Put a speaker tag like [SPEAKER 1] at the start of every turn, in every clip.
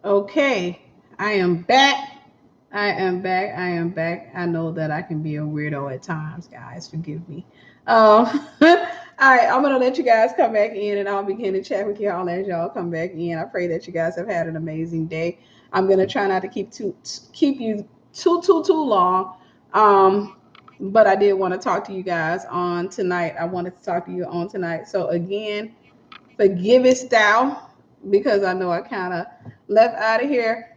[SPEAKER 1] Okay, I am back. I am back. I am back. I know that I can be a weirdo at times, guys. Forgive me. All right, I'm gonna let you guys come back in, and I'll begin to chat with y'all as y'all come back in. I pray that you guys have had an amazing day. I'm gonna try not to keep you too long. Um, but I did want to talk to you guys on tonight. I wanted to talk to you on tonight. So again, forgivest thou, because I know I kind of left out of here.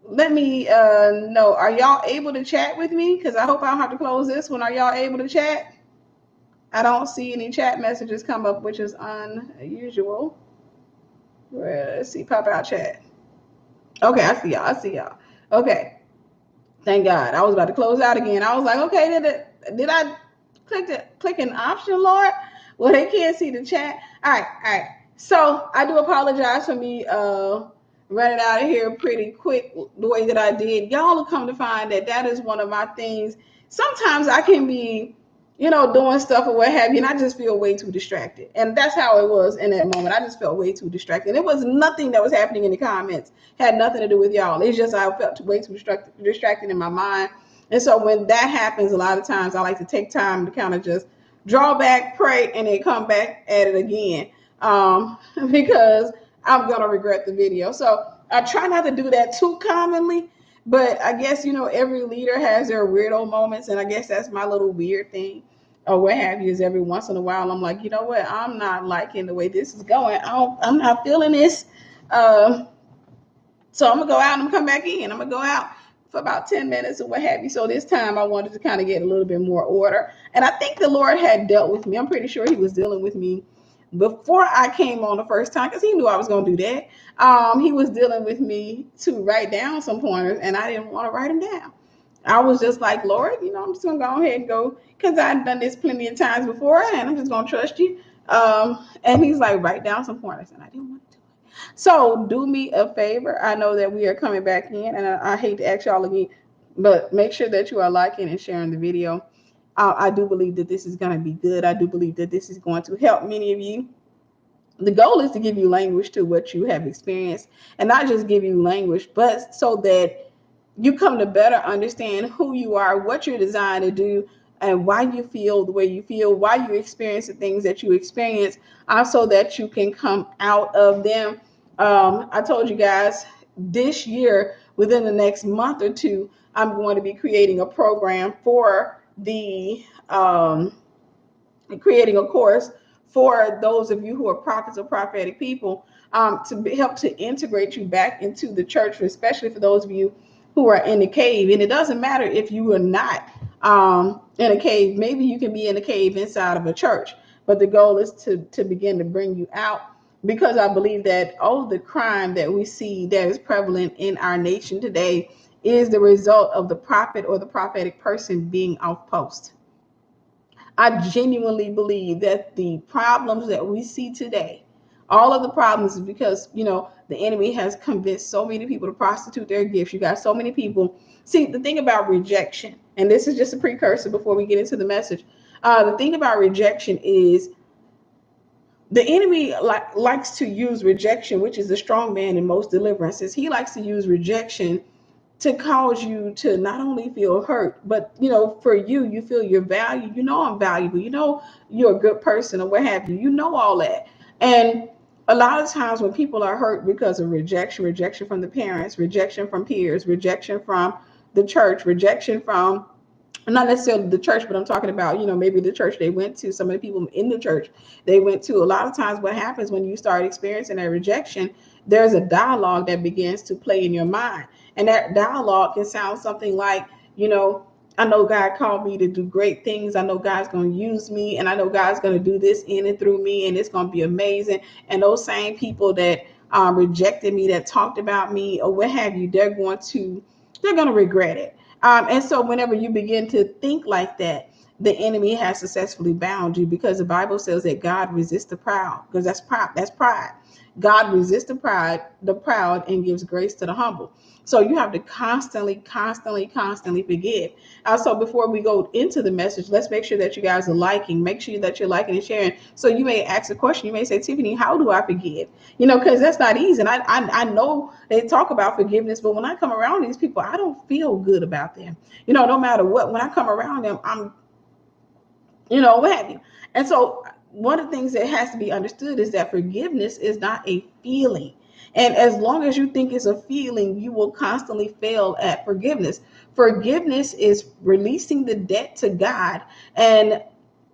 [SPEAKER 1] Let me know, are y'all able to chat with me? Because I hope I don't have to close this one. Are y'all able to chat? I don't see any chat messages come up, which is unusual. Let's see, pop out chat. Okay, I see y'all. I see y'all. Okay, thank God. I was about to close out again. I was like, okay, did I click an option, Lord? Well, they can't see the chat. All right. So I do apologize for me running out of here pretty quick the way that I did. Y'all will come to find that is one of my things. Sometimes I can be, doing stuff or what have you, and I just feel way too distracted. And that's how it was in that moment. I just felt way too distracted. It was nothing that was happening in the comments. Had nothing to do with y'all. It's just I felt way too distracted in my mind. And so when that happens, a lot of times I like to take time to kind of just draw back, pray, and then come back at it again, because I'm going to regret the video. So I try not to do that too commonly, but I guess, every leader has their weirdo moments, and I guess that's my little weird thing or what have you, is every once in a while I'm like, you know what, I'm not liking the way this is going. I'm not feeling this. So I'm going to go out and I'm come back in. I'm going to go out for about 10 minutes or what have you. So this time I wanted to kind of get a little bit more order. And I think the Lord had dealt with me. I'm pretty sure he was dealing with me before I came on the first time, because he knew I was going to do that. He was dealing with me to write down some pointers, and I didn't want to write them down. I was just like, Lord, I'm just going to go ahead and go, because I've done this plenty of times before, and I'm just going to trust you. And he's like, write down some pointers, and I didn't want to. So do me a favor. I know that we are coming back in, and I hate to ask y'all again, but make sure that you are liking and sharing the video. I do believe that this is going to be good. I do believe that this is going to help many of you. The goal is to give you language to what you have experienced, and not just give you language, but so that you come to better understand who you are, what you're designed to do, and why you feel the way you feel, why you experience the things that you experience, so that you can come out of them. I told you guys this year, within the next month or two, I'm going to be creating a program for creating a course for those of you who are prophets or prophetic people, to help to integrate you back into the church, especially for those of you who are in the cave. And it doesn't matter if you are not in a cave. Maybe you can be in a cave inside of a church, but the goal is to begin to bring you out, because I believe that all the crime that we see that is prevalent in our nation today is the result of the prophet or the prophetic person being off post. I genuinely believe that the problems that we see today, all of the problems, is because, the enemy has convinced so many people to prostitute their gifts. You got so many people. See, the thing about rejection, and this is just a precursor before we get into the message. The thing about rejection is the enemy likes to use rejection, which is the strong man in most deliverances. He likes to use rejection to cause you to not only feel hurt, but for you feel your value. I'm valuable. You're a good person or what have you. All that. And a lot of times when people are hurt because of rejection from the parents, rejection from peers, rejection from the church, rejection from, not necessarily the church, but I'm talking about, maybe the church they went to, some of the people in the church they went to. A lot of times what happens when you start experiencing that rejection, there's a dialogue that begins to play in your mind. And that dialogue can sound something like, I know God called me to do great things. I know God's going to use me, and I know God's going to do this in and through me, and it's going to be amazing. And those same people that rejected me, that talked about me or what have you, they're going to regret it. And so whenever you begin to think like that, the enemy has successfully bound you, because the Bible says that God resists the proud, because that's pride. God resists the proud and gives grace to the humble. So you have to constantly forgive. Also, before we go into the message, let's make sure that you guys are liking. Make sure that you're liking and sharing. So you may ask a question. You may say, Tiffany, how do I forgive? Because that's not easy. And I know they talk about forgiveness, but when I come around these people, I don't feel good about them. No matter what, when I come around them, I'm, what have you. And so one of the things that has to be understood is that forgiveness is not a feeling. And as long as you think it's a feeling, you will constantly fail at forgiveness. Forgiveness is releasing the debt to God, and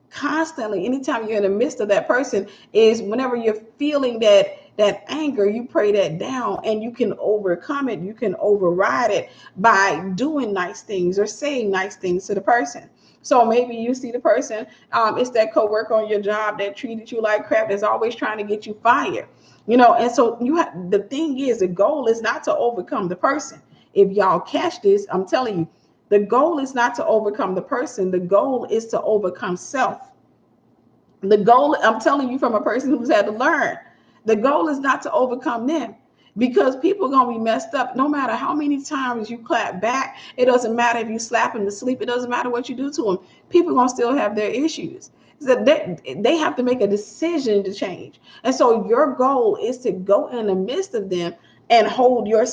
[SPEAKER 1] constantly, anytime you're in the midst of that person, is whenever you're feeling that anger, you pray that down, and you can overcome it. You can override it by doing nice things or saying nice things to the person. So maybe you see the person, it's that coworker on your job that treated you like crap, that's always trying to get you fired. And so the thing is, the goal is not to overcome the person. If y'all catch this, I'm telling you, the goal is not to overcome the person. The goal is to overcome self. The goal, I'm telling you from a person who's had to learn, the goal is not to overcome them, because people are going to be messed up no matter how many times you clap back. It doesn't matter if you slap them to sleep. It doesn't matter what you do to them. People are going to still have their issues. So they have to make a decision to change. And so your goal is to go in the midst of them and hold your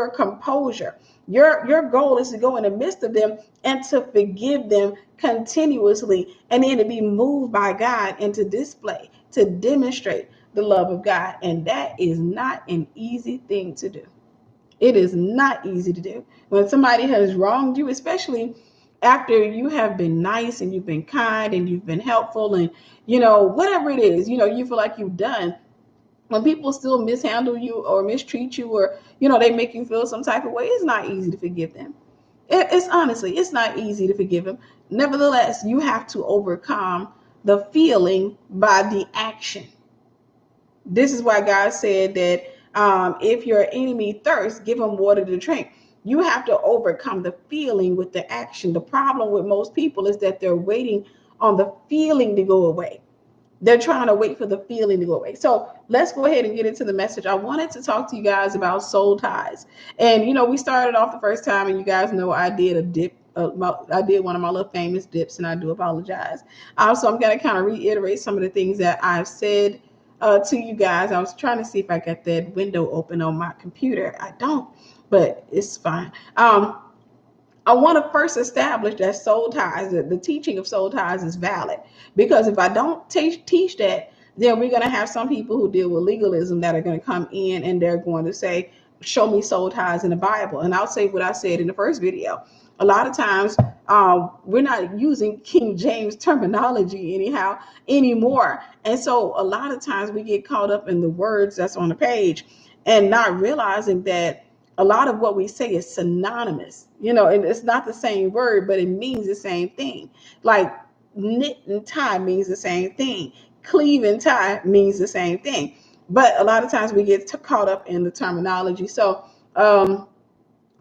[SPEAKER 1] composure. Your goal is to go in the midst of them and to forgive them continuously, and then to be moved by God and to demonstrate the love of God. And that is not an easy thing to do. It is not easy to do. When somebody has wronged you, especially after you have been nice and you've been kind and you've been helpful, and whatever it is, you feel like you've done, when people still mishandle you or mistreat you, or they make you feel some type of way, it's not easy to forgive them. It's honestly, it's not easy to forgive them. Nevertheless, you have to overcome the feeling by the action. This is why God said that if your enemy thirsts, give him water to drink. You have to overcome the feeling with the action. The problem with most people is that they're waiting on the feeling to go away. They're trying to wait for the feeling to go away. So let's go ahead and get into the message. I wanted to talk to you guys about soul ties. And, we started off the first time, and you guys know I did a dip. I did one of my little famous dips, and I do apologize. So I'm going to kind of reiterate some of the things that I've said to you guys. I was trying to see if I got that window open on my computer. I don't, but it's fine. I want to first establish that soul ties, the teaching of soul ties, is valid. Because if I don't teach that, then we're going to have some people who deal with legalism that are going to come in and they're going to say, show me soul ties in the Bible. And I'll say what I said in the first video. A lot of times we're not using King James terminology anymore. And so a lot of times we get caught up in the words that's on the page and not realizing that a lot of what we say is synonymous, and it's not the same word, but it means the same thing. Like knit and tie means the same thing. Cleave and tie means the same thing. But a lot of times we get caught up in the terminology. So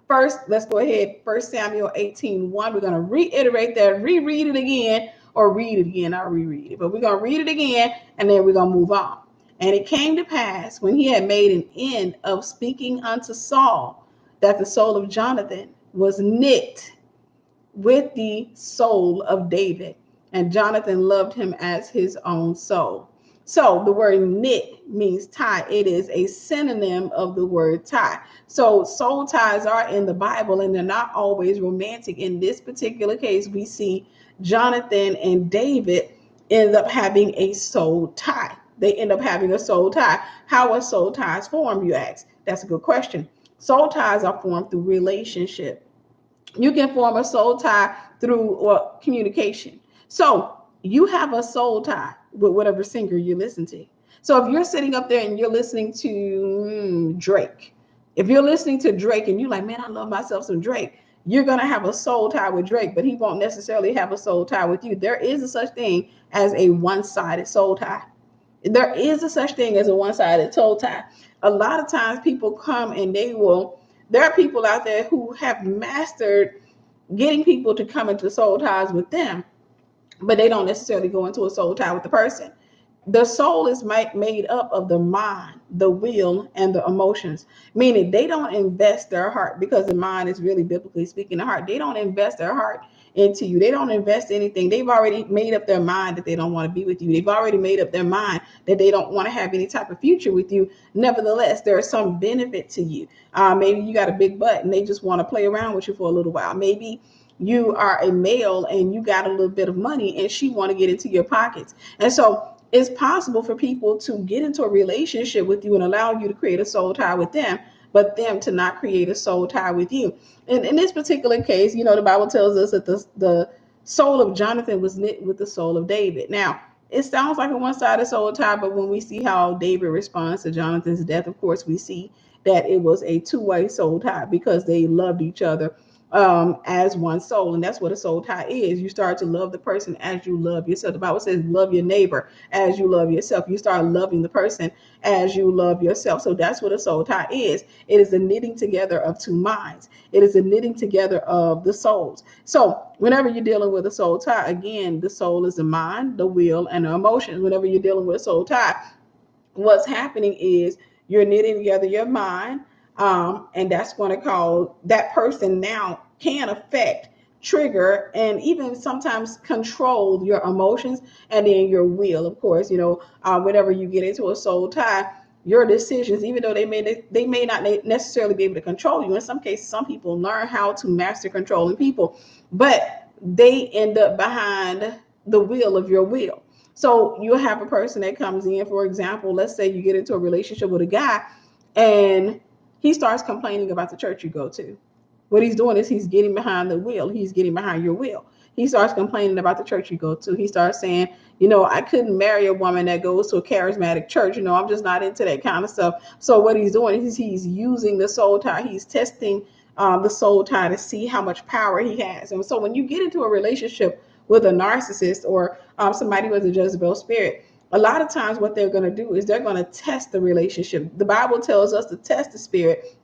[SPEAKER 1] first, let's go ahead. 1 Samuel 18:1. We're going to reiterate that, reread it again, or read it again. I'll reread it. But we're going to read it again, and then we're going to move on. And it came to pass, when he had made an end of speaking unto Saul, that the soul of Jonathan was knit with the soul of David, and Jonathan loved him as his own soul. So the word knit means tie. It is a synonym of the word tie. So soul ties are in the Bible, and they're not always romantic. In this particular case, we see Jonathan and David end up having a soul tie. They end up having a soul tie. How are soul ties formed, you ask? That's a good question. Soul ties are formed through relationship. You can form a soul tie through communication. So you have a soul tie with whatever singer you listen to. So if you're sitting up there and you're listening to Drake, if you're listening to Drake and you're like, man, I love myself some Drake, you're going to have a soul tie with Drake, but he won't necessarily have a soul tie with you. There is a such thing as a one-sided soul tie. There is a such thing as a one-sided soul tie. A lot of times people come and there are people out there who have mastered getting people to come into soul ties with them, but they don't necessarily go into a soul tie with the person. the soul is made up of the mind, the will, and the emotions, meaning they don't invest their heart, because the mind is really biblically speaking the heart. They don't invest their heart into you. They don't invest anything. They've already made up their mind that they don't want to be with you. They've already made up their mind that they don't want to have any type of future with you. Nevertheless, there is some benefit to you. Maybe you got a big butt and they just want to play around with you for a little while. Maybe you are a male and you got a little bit of money and she want to get into your pockets. And so it's possible for people to get into a relationship with you and allow you to create a soul tie with them, but them to not create a soul tie with you. And in this particular case, the Bible tells us that the soul of Jonathan was knit with the soul of David. Now, it sounds like a one-sided soul tie, but when we see how David responds to Jonathan's death, of course, we see that it was a two-way soul tie, because they loved each other as one soul. And that's what a soul tie is. You start to love the person as you love yourself. The Bible says love your neighbor as you love yourself. You start loving the person as you love yourself. So that's what a soul tie is. It is a knitting together of two minds. It is a knitting together of the souls. So whenever you're dealing with a soul tie, again, the soul is the mind, the will, and the emotions. Whenever you're dealing with a soul tie, what's happening is you're knitting together your mind, and that's going to cause that person now can affect, trigger, and even sometimes control your emotions and then your will. Of course, whenever you get into a soul tie, your decisions, even though they may not necessarily be able to control you. In some cases, some people learn how to master controlling people, but they end up behind the will of your will. So you'll have a person that comes in, for example, let's say you get into a relationship with a guy and he starts complaining about the church you go to. What he's doing is he's getting behind the will. He's getting behind your will. He starts complaining about the church you go to. He starts saying, I couldn't marry a woman that goes to a charismatic church. I'm just not into that kind of stuff. So what he's doing is he's using the soul tie. He's testing the soul tie to see how much power he has. And so when you get into a relationship with a narcissist or somebody with a Jezebel spirit, a lot of times what they're going to do is they're going to test the relationship. The Bible tells us to test the spirit,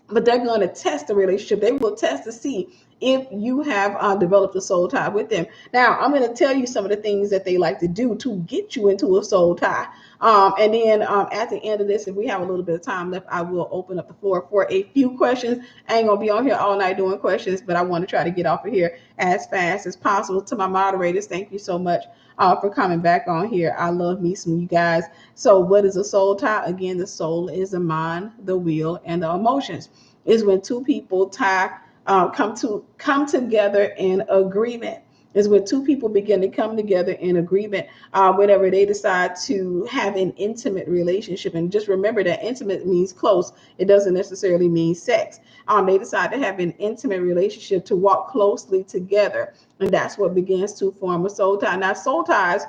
[SPEAKER 1] but they're going to test the relationship. They will test to see if you have developed a soul tie with them. Now, I'm going to tell you some of the things that they like to do to get you into a soul tie. And then at the end of this, if we have a little bit of time left, I will open up the floor for a few questions. I ain't going to be on here all night doing questions, but I want to try to get off of here as fast as possible. To my moderators, thank you so much for coming back on here. I love me some you guys. So what is a soul tie? Again, the soul is the mind, the will, and the emotions. Is when two people come together in agreement. Is when two people begin to come together in agreement whenever they decide to have an intimate relationship. And just remember that intimate means close. It doesn't necessarily mean sex. They decide to have an intimate relationship, to walk closely together. And that's what begins to form a soul tie. Now, soul ties,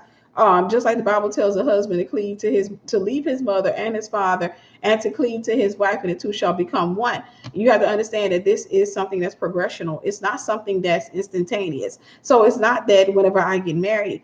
[SPEAKER 1] just like the Bible tells a husband to leave his mother and his father and to cleave to his wife, and the two shall become one. You have to understand that this is something that's progressional. It's not something that's instantaneous. So it's not that whenever I get married,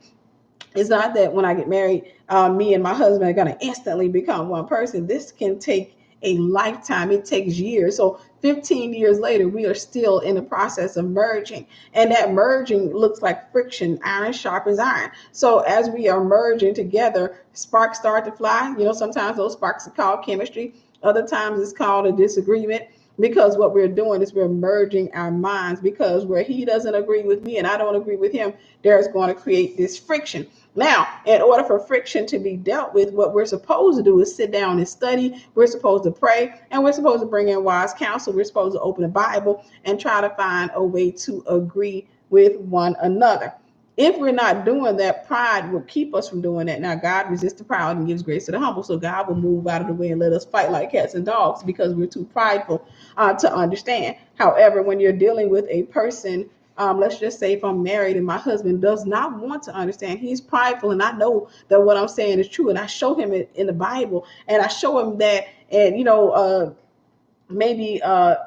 [SPEAKER 1] it's not that when I get married, me and my husband are going to instantly become one person. This can take a lifetime. It takes years. So 15 years later, we are still in the process of merging. And that merging looks like friction. Iron sharpens iron. So as we are merging together, sparks start to fly. Sometimes those sparks are called chemistry. Other times it's called a disagreement. Because what we're doing is we're merging our minds, because where he doesn't agree with me and I don't agree with him, there's going to create this friction. Now, in order for friction to be dealt with, what we're supposed to do is sit down and study. We're supposed to pray, and we're supposed to bring in wise counsel. We're supposed to open the Bible and try to find a way to agree with one another. If we're not doing that, pride will keep us from doing that. Now, God resists the proud and gives grace to the humble. So God will move out of the way and let us fight like cats and dogs because we're too prideful to understand. However, when you're dealing with a person, let's just say if I'm married and my husband does not want to understand, he's prideful, and I know that what I'm saying is true, and I show him it in the Bible, and I show him that, and maybe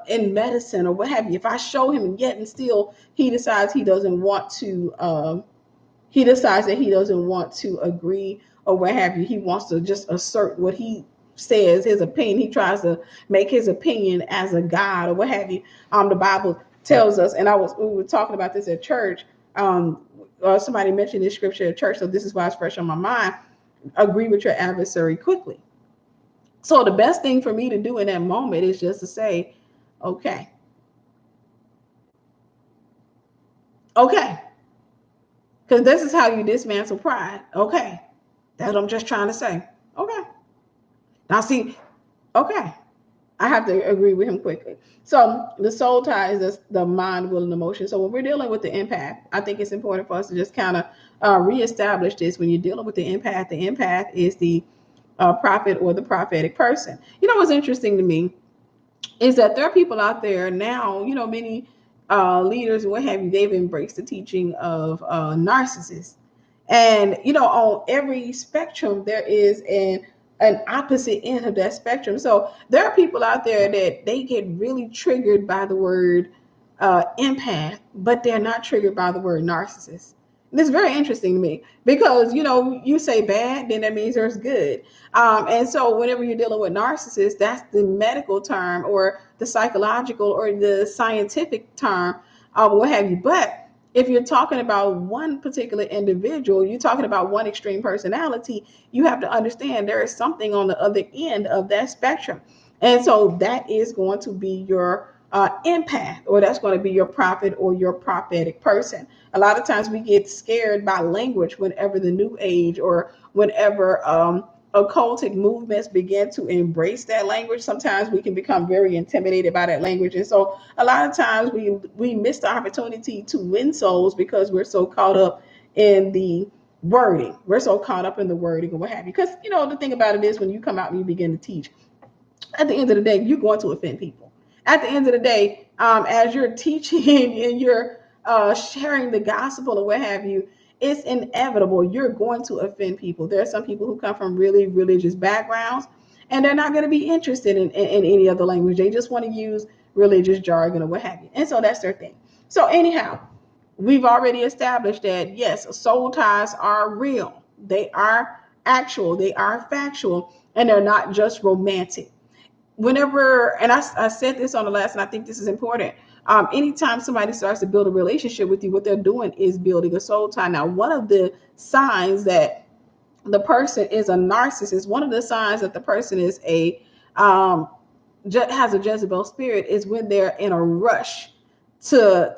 [SPEAKER 1] in medicine or what have you, if I show him and still he decides he doesn't want to, he decides that he doesn't want to agree or what have you, he wants to just assert what he says, his opinion. He tries to make his opinion as a God or what have you. The Bible tells us, and we were talking about this at church. Somebody mentioned this scripture at church, so this is why it's fresh on my mind. agree with your adversary quickly. So the best thing for me to do in that moment is just to say, okay, okay, because this is how you dismantle pride. Okay, that's what I'm just trying to say. Okay, now see, okay, I have to agree with him quickly. So the soul tie is the mind, will, and emotion. So when we're dealing with the empath, I think it's important for us to just kind of reestablish this. When you're dealing with the empath is the prophet or the prophetic person. You know what's interesting to me is that there are people out there now, you know, many leaders and what have you, they've embraced the teaching of narcissists. And, you know, on every spectrum, there is an opposite end of that spectrum. So there are people out there that they get really triggered by the word empath, but they're not triggered by the word narcissist. And it's very interesting to me because, you know, you say bad, then that means there's good. And so whenever you're dealing with narcissists, that's the medical term or the psychological or the scientific term, what have you. But if you're talking about one particular individual, you're talking about one extreme personality, you have to understand there is something on the other end of that spectrum. And so that is going to be your empath, or that's going to be your prophet or your prophetic person. A lot of times we get scared by language whenever the new age or whenever occultic movements begin to embrace that language. Sometimes we can become very intimidated by that language. And so a lot of times we miss the opportunity to win souls because we're so caught up in the wording. We're so caught up in the wording and what have you. Because, you know, the thing about it is when you come out and you begin to teach, at the end of the day, you're going to offend people. At the end of the day, as you're teaching and you're sharing the gospel or what have you, it's inevitable. You're going to offend people. There are some people who come from really religious backgrounds, and they're not going to be interested in any other language. They just want to use religious jargon or what have you. And so that's their thing. So anyhow, we've already established that, yes, soul ties are real. They are actual. They are factual. And they're not just romantic. Whenever, and I said this on the last, and I think this is important. Anytime somebody starts to build a relationship with you, what they're doing is building a soul tie. Now, one of the signs that the person is a narcissist, one of the signs that the person is has a Jezebel spirit is when they're in a rush to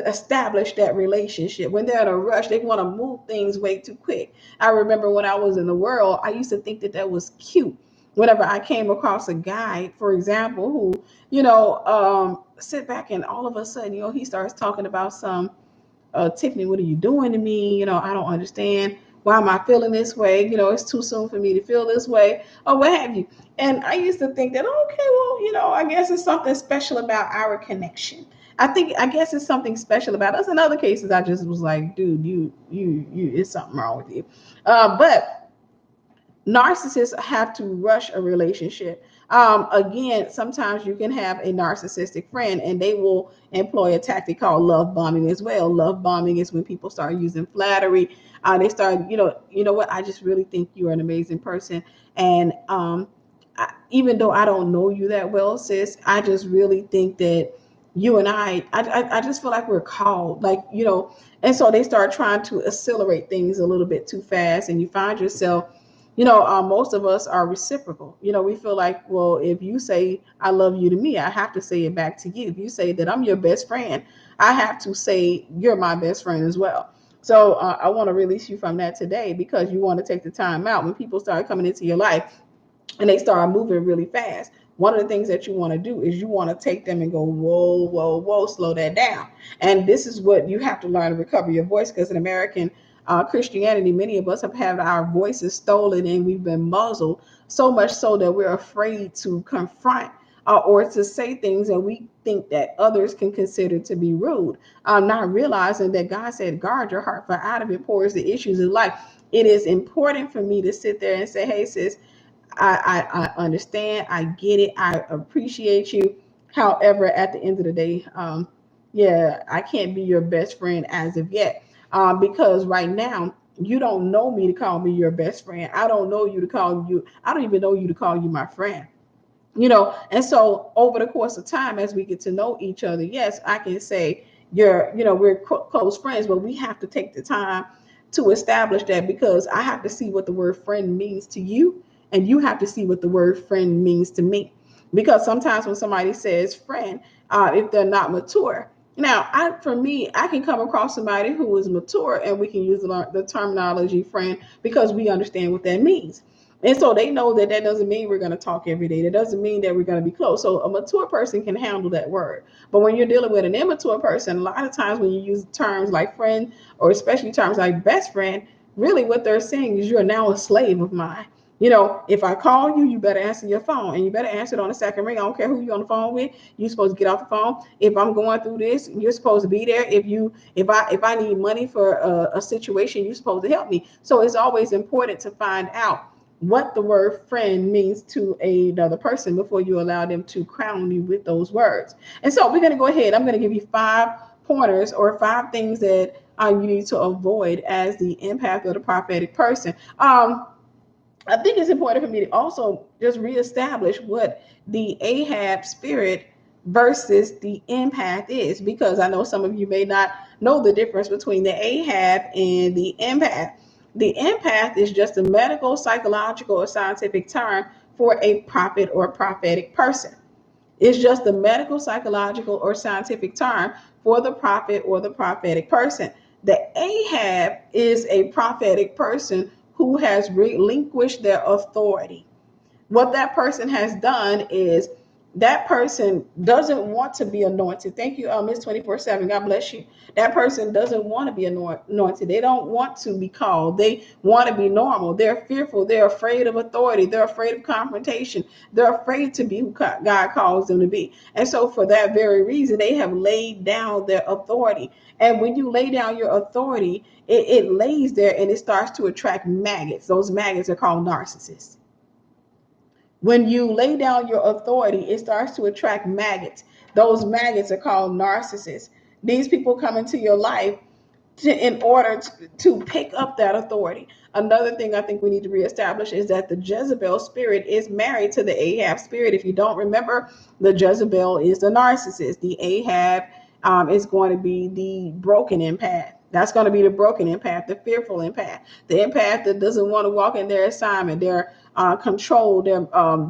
[SPEAKER 1] establish that relationship. When they're in a rush, they want to move things way too quick. I remember when I was in the world, I used to think that that was cute. Whenever I came across a guy, for example, who, sit back and all of a sudden, he starts talking about some, Tiffany, what are you doing to me? I don't understand. Why am I feeling this way? It's too soon for me to feel this way, or what have you. And I used to think that, okay, well, I guess it's something special about our connection. I guess it's something special about us. In other cases, I just was like, dude, it's something wrong with you. But narcissists have to rush a relationship. Again, sometimes you can have a narcissistic friend and they will employ a tactic called love bombing as well. Love bombing is when people start using flattery. They start, what, I just really think you're an amazing person. And even though I don't know you that well, sis, I just really think that you and I just feel like we're called, and so they start trying to accelerate things a little bit too fast, and you find yourself, most of us are reciprocal. We feel like, well, if you say I love you to me, I have to say it back to you. If you say that I'm your best friend, I have to say you're my best friend as well. So I want to release you from that today, because you want to take the time out when people start coming into your life and they start moving really fast. One of the things that you want to do is you want to take them and go, whoa, whoa, whoa, slow that down. And this is what you have to learn to recover your voice, because in American Christianity, many of us have had our voices stolen and we've been muzzled, so much so that we're afraid to confront or to say things that we think that others can consider to be rude. Not realizing that God said, guard your heart, for out of it pours the issues of life. It is important for me to sit there and say, hey, sis, I understand. I get it. I appreciate you. However, at the end of the day, I can't be your best friend as of yet, because right now you don't know me to call me your best friend. I don't know you to call you. I don't even know you to call you my friend. And so over the course of time, as we get to know each other, yes, I can say we're close friends, but we have to take the time to establish that, because I have to see what the word friend means to you, and you have to see what the word friend means to me. Because sometimes when somebody says friend, if they're not mature, now, for me, I can come across somebody who is mature, and we can use the terminology friend because we understand what that means. And so they know that doesn't mean we're going to talk every day. That doesn't mean that we're going to be close. So a mature person can handle that word. But when you're dealing with an immature person, a lot of times when you use terms like friend, or especially terms like best friend, really what they're saying is you're now a slave of mine. If I call you, you better answer your phone, and you better answer it on the second ring. I don't care who you're on the phone with. You're supposed to get off the phone. If I'm going through this, you're supposed to be there. If I need money for a situation, you're supposed to help me. So it's always important to find out what the word friend means to another person before you allow them to crown you with those words. And so we're going to go ahead. I'm going to give you 5 pointers, or 5 things that you need to avoid as the empath or the prophetic person. I think it's important for me to also just reestablish what the Ahab spirit versus the empath is, because I know some of you may not know the difference between the Ahab and the empath. The empath is just a medical, psychological, or scientific term for a prophet or prophetic person. It's just a medical, psychological, or scientific term for the prophet or the prophetic person. The Ahab is a prophetic person who has relinquished their authority. What that person has done is that person doesn't want to be anointed. Thank you, Miss 24/7. God bless you. That person doesn't want to be anointed. They don't want to be called. They want to be normal. They're fearful. They're afraid of authority. They're afraid of confrontation. They're afraid to be who God calls them to be. And so for that very reason, they have laid down their authority. And when you lay down your authority, it lays there and it starts to attract maggots. Those maggots are called narcissists. When you lay down your authority, it starts to attract maggots. Those maggots are called narcissists. These people come into your life in order to pick up that authority. Another thing I think we need to reestablish is that the Jezebel spirit is married to the Ahab spirit. If you don't remember, the Jezebel is the narcissist. The Ahab is going to be the broken empath. That's going to be the broken empath, the fearful empath, the empath that doesn't want to walk in their assignment. They're controlled, they're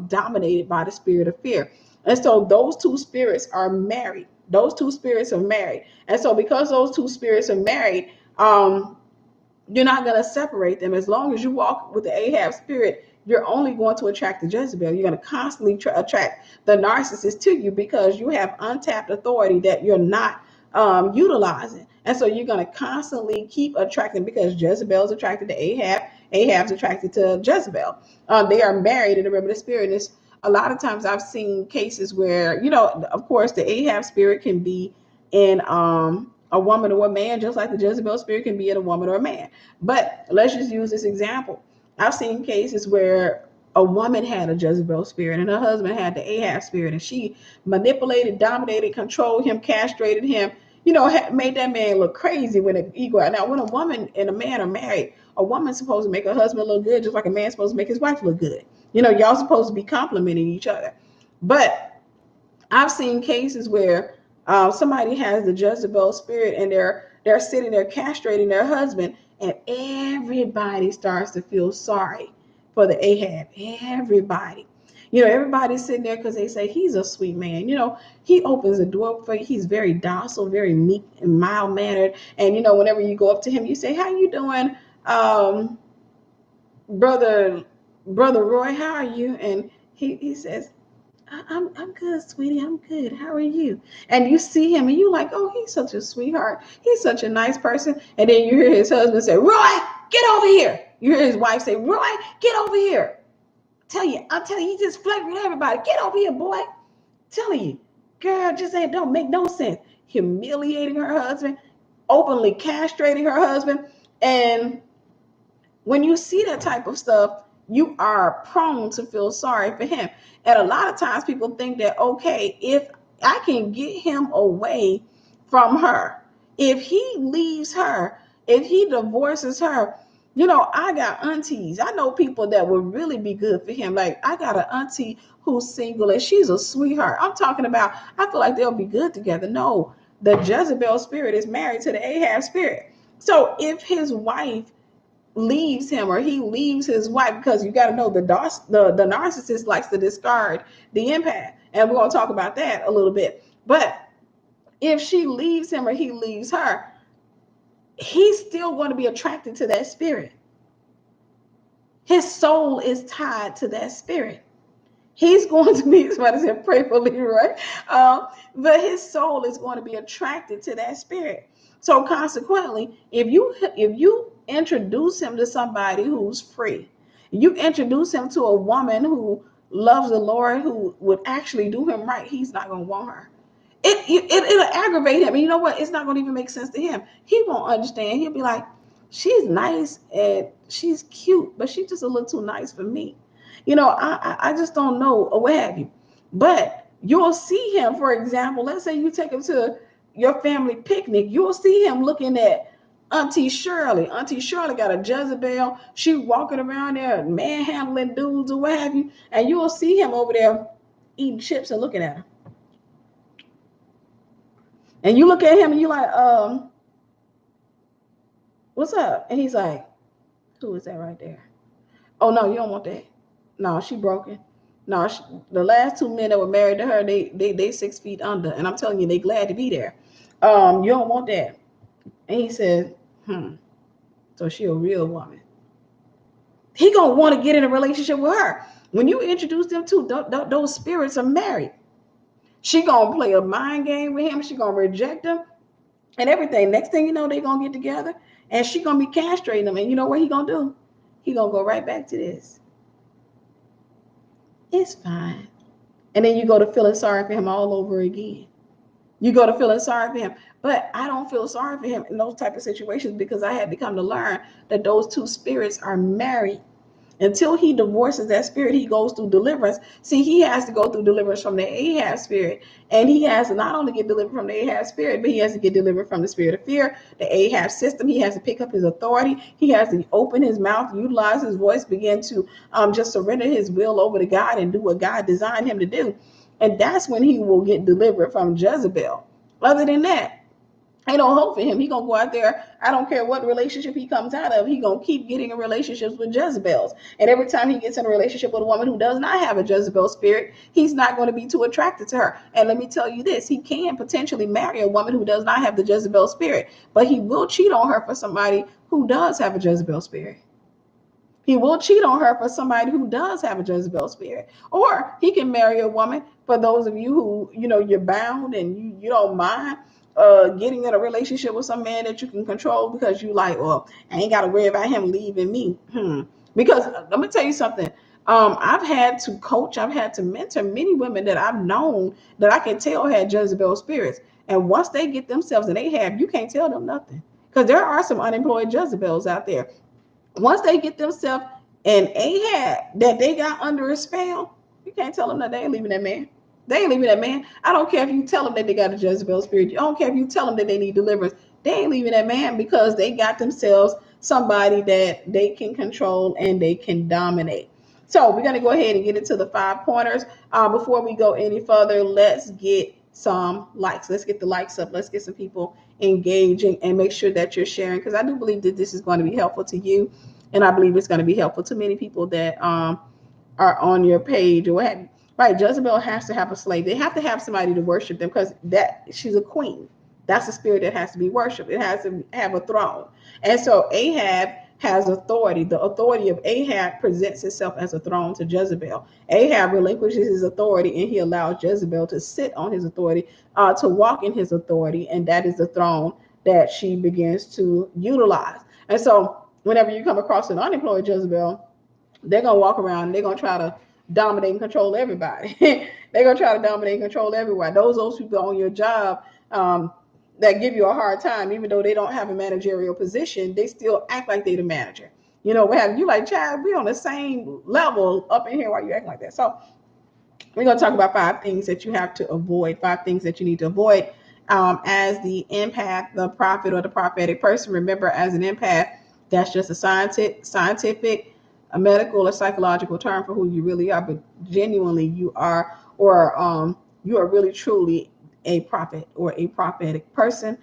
[SPEAKER 1] dominated by the spirit of fear. And so those two spirits are married. Those two spirits are married. And so because those two spirits are married, you're not going to separate them. As long as you walk with the Ahab spirit, you're only going to attract the Jezebel. You're going to constantly attract the narcissist to you because you have untapped authority that you're not utilizing. And so you're going to constantly keep attracting, because Jezebel's attracted to Ahab, Ahab's attracted to Jezebel. They are married in the realm of the spirit. And a lot of times I've seen cases where, of course, the Ahab spirit can be in a woman or a man, just like the Jezebel spirit can be in a woman or a man. But let's just use this example. I've seen cases where a woman had a Jezebel spirit and her husband had the Ahab spirit, and she manipulated, dominated, controlled him, castrated him, made that man look crazy with an ego. Now, when a woman and a man are married, a woman's supposed to make her husband look good, just like a man's supposed to make his wife look good. Y'all supposed to be complimenting each other. But I've seen cases where somebody has the Jezebel spirit and they're sitting there castrating their husband, and everybody starts to feel sorry for the Ahab. Everybody. Everybody's sitting there because they say he's a sweet man. He opens the door for you. He's very docile, very meek and mild mannered. And whenever you go up to him, you say, "How you doing, brother Roy? How are you?" And he says, I'm good, sweetie. I'm good. How are you?" And you see him and you're like, "Oh, he's such a sweetheart. He's such a nice person." And then you hear his husband say, "Roy, get over here." You hear his wife say, "Roy, get over here." I'm telling you, he just flirting with everybody. "Get over here, boy." Telling you, girl, just saying, don't make no sense. Humiliating her husband, openly castrating her husband. And when you see that type of stuff, you are prone to feel sorry for him. And a lot of times people think that, okay, if I can get him away from her, if he leaves her, if he divorces her, I got aunties. I know people that would really be good for him. Like, I got an auntie who's single and she's a sweetheart. I'm talking about, I feel like they'll be good together. No, the Jezebel spirit is married to the Ahab spirit. So if his wife leaves him or he leaves his wife, because you got to know the narcissist likes to discard the empath, and we're going to talk about that a little bit. But if she leaves him or he leaves her, he's still going to be attracted to that spirit. His soul is tied to that spirit. He's going to be, somebody said, pray for Leroy, but his soul is going to be attracted to that spirit. So consequently, if you introduce him to somebody who's free, you introduce him to a woman who loves the Lord, who would actually do him right, he's not going to want her. It'll aggravate him. And you know what? It's not going to even make sense to him. He won't understand. He'll be like, she's nice and she's cute, but she's just a little too nice for me. I just don't know, or what have you. But you'll see him, for example, let's say you take him to your family picnic, you'll see him looking at Auntie Shirley. Auntie Shirley got a Jezebel. She walking around there manhandling dudes or what have you. And you'll see him over there eating chips and looking at her. And you look at him and you're like, what's up? And he's like, who is that right there? Oh, no, you don't want that. No, she broken. No, the last 2 men that were married to her, they 6 feet under. And I'm telling you, they glad to be there. You don't want that. And he said, so she a real woman. He gonna want to get in a relationship with her. When you introduce them to, those spirits are married. She gonna play a mind game with him. She gonna reject him and everything. Next thing you know, they gonna get together and she gonna be castrating him. And you know what he gonna do? He gonna go right back to this. It's fine. And then you go to feeling sorry for him all over again. You go to feeling sorry for him. But I don't feel sorry for him in those type of situations because I had to come to learn that those two spirits are married. Until he divorces that spirit, he goes through deliverance. See, he has to go through deliverance from the Ahab spirit. And he has to not only get delivered from the Ahab spirit, but he has to get delivered from the spirit of fear, the Ahab system. He has to pick up his authority. He has to open his mouth, utilize his voice, begin to just surrender his will over to God and do what God designed him to do. And that's when he will get delivered from Jezebel. Other than that, ain't no hope for him. He gonna go out there. I don't care what relationship he comes out of. He gonna keep getting in relationships with Jezebels. And every time he gets in a relationship with a woman who does not have a Jezebel spirit, he's not going to be too attracted to her. And let me tell you this: he can potentially marry a woman who does not have the Jezebel spirit, but he will cheat on her for somebody who does have a Jezebel spirit. He will cheat on her for somebody who does have a Jezebel spirit. Or he can marry a woman, for those of you who, you're bound and you don't mind getting in a relationship with some man that you can control because you like, well, I ain't got to worry about him leaving me. Because let me tell you something. I've had to coach, I've had to mentor many women that I've known that I can tell had Jezebel spirits. And once they get themselves in Ahab, you can't tell them nothing. Because there are some unemployed Jezebels out there. Once they get themselves an Ahab that they got under a spell, you can't tell them that they ain't leaving that man. They ain't leaving that man. I don't care if you tell them that they got a Jezebel spirit. I don't care if you tell them that they need deliverance. They ain't leaving that man because they got themselves somebody that they can control and they can dominate. So we're going to go ahead and get into the 5 pointers. Before we go any further, let's get some likes. Let's get the likes up. Let's get some people engaging and make sure that you're sharing, because I do believe that this is going to be helpful to you. And I believe it's going to be helpful to many people that are on your page or what have you. Right, Jezebel has to have a slave. They have to have somebody to worship them because she's a queen. That's a spirit that has to be worshipped. It has to have a throne. And so Ahab has authority. The authority of Ahab presents itself as a throne to Jezebel. Ahab relinquishes his authority and he allows Jezebel to sit on his authority, to walk in his authority. And that is the throne that she begins to utilize. And so whenever you come across an unemployed Jezebel, they're going to walk around and they're going to try to dominate and control everybody. They're going to try to dominate and control everyone. Those people on your job that give you a hard time, even though they don't have a managerial position, they still act like they're the manager. What have you like, child, we on the same level up in here while you act like that. So we're going to talk about 5 things that you have to avoid, 5 things that you need to avoid as the empath, the prophet, or the prophetic person. Remember, as an empath, that's just a scientific, a medical or psychological term for who you really are, but genuinely you are, or you are really truly a prophet or a prophetic person.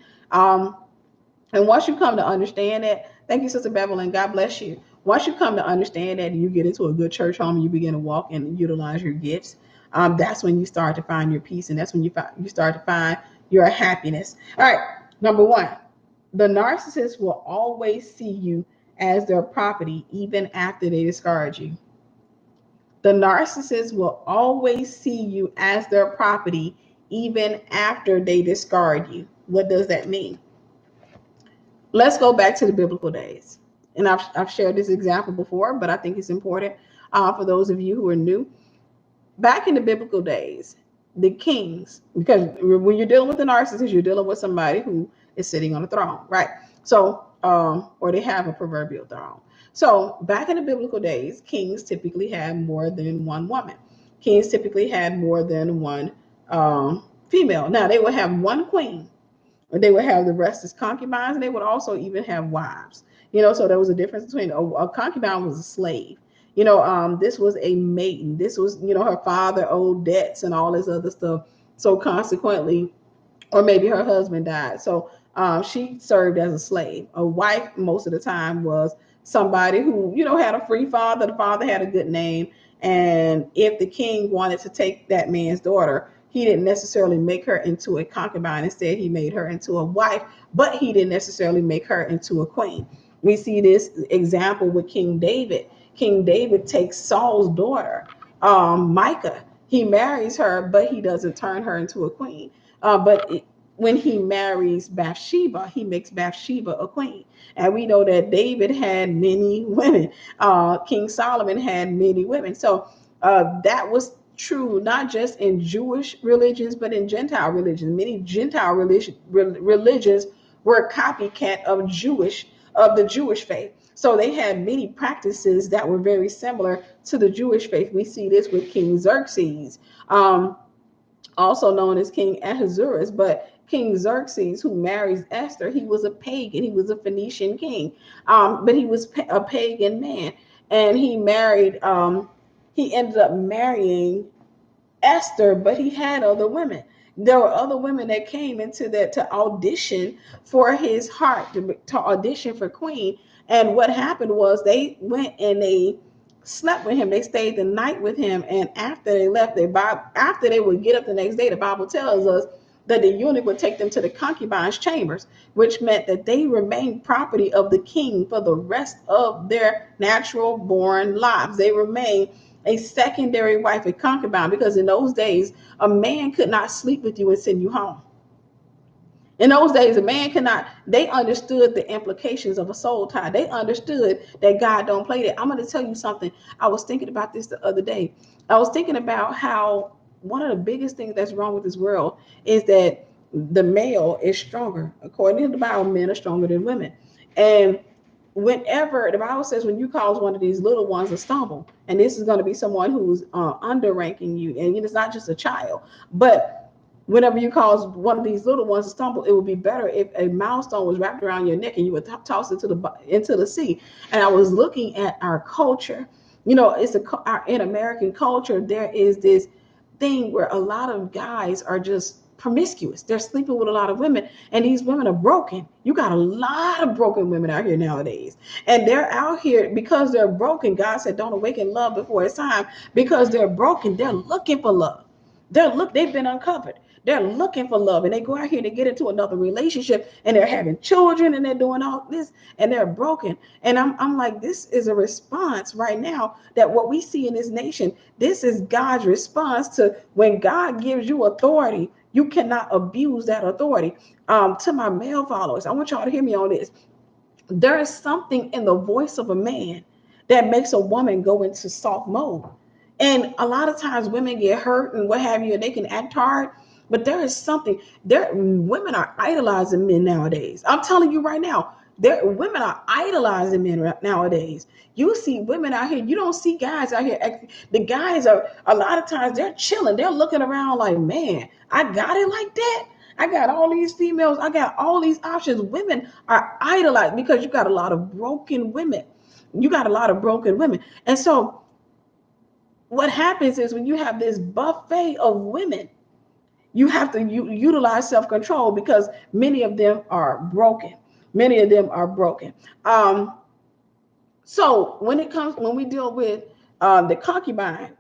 [SPEAKER 1] And once you come to understand that, thank you, Sister Beverly, God bless you. Once you come to understand that and you get into a good church home and you begin to walk and utilize your gifts, that's when you start to find your peace, and that's when you start to find your happiness. All right, number one, the narcissist will always see you as their property even after they discard you. The narcissist will always see you as their property even after they discard you. What does that mean? Let's go back to the biblical days. And I've shared this example before, but I think it's important for those of you who are new. Back in the biblical days, the kings, because when you're dealing with a narcissist, you're dealing with somebody who is sitting on a throne, right? So, or they have a proverbial throne. So back in the biblical days, kings typically had more than one woman. Kings typically had more than one female. Now they would have one queen, they would have the rest as concubines, and they would also even have wives. So there was a difference between a concubine was a slave. This was a maiden. This was, her father owed debts and all this other stuff. So consequently, or maybe her husband died. So she served as a slave. A wife, most of the time, was somebody who, had a free father. The father had a good name. And if the king wanted to take that man's daughter, he didn't necessarily make her into a concubine. Instead, he made her into a wife, but he didn't necessarily make her into a queen. We see this example with King David. King David takes Saul's daughter, Micah. He marries her, but he doesn't turn her into a queen. When he marries Bathsheba, he makes Bathsheba a queen. And we know that David had many women. King Solomon had many women. So that was true not just in Jewish religions, but in Gentile religions. Many Gentile religions were copycat of the Jewish faith. So they had many practices that were very similar to the Jewish faith. We see this with King Xerxes, also known as King Ahasuerus. But King Xerxes, who marries Esther, he was a pagan. He was a Phoenician king, but he was a pagan man, and he married. He ended up marrying Esther, but he had other women. There were other women that came into that to audition for his heart, to audition for queen. And what happened was they went and they slept with him. They stayed the night with him, and after they left, after they would get up the next day, the Bible tells us that the eunuch would take them to the concubines' chambers, which meant that they remained property of the king for the rest of their natural born lives. They remained a secondary wife, a concubine, because in those days, a man could not sleep with you and send you home. In those days, a man cannot, they understood the implications of a soul tie. They understood that God don't play that. I'm going to tell you something. I was thinking about this the other day. I was thinking about how one of the biggest things that's wrong with this world is that the male is stronger. According to the Bible, men are stronger than women. And whenever the Bible says, when you cause one of these little ones to stumble, and this is going to be someone who's underranking you, and it's not just a child, but whenever you cause one of these little ones to stumble, it would be better if a milestone was wrapped around your neck and you would toss it into the sea. And I was looking at our culture. In American culture, there is this thing where a lot of guys are just promiscuous. They're sleeping with a lot of women, and these women are broken. You got a lot of broken women out here nowadays, and they're out here because they're broken. God said, "Don't awaken love before it's time." Because they're broken, they're looking for love. They've been uncovered. They're looking for love, and they go out here to get into another relationship, and they're having children, and they're doing all this, and they're broken. And I'm like, this is a response right now that what we see in this nation. This is God's response to when God gives you authority. You cannot abuse that authority. To my male followers, I want y'all to hear me on this. There is something in the voice of a man that makes a woman go into soft mode. And a lot of times women get hurt and what have you, and they can act hard. But there is something there. Women are idolizing men nowadays. I'm telling you right now, women are idolizing men nowadays. You see women out here. You don't see guys out here. The guys are a lot of times they're chilling. They're looking around like, man, I got it like that. I got all these females. I got all these options. Women are idolized because you got a lot of broken women. You got a lot of broken women. And so what happens is when you have this buffet of women, you have to utilize self-control because many of them are broken. Many of them are broken. So when we deal with the concubine,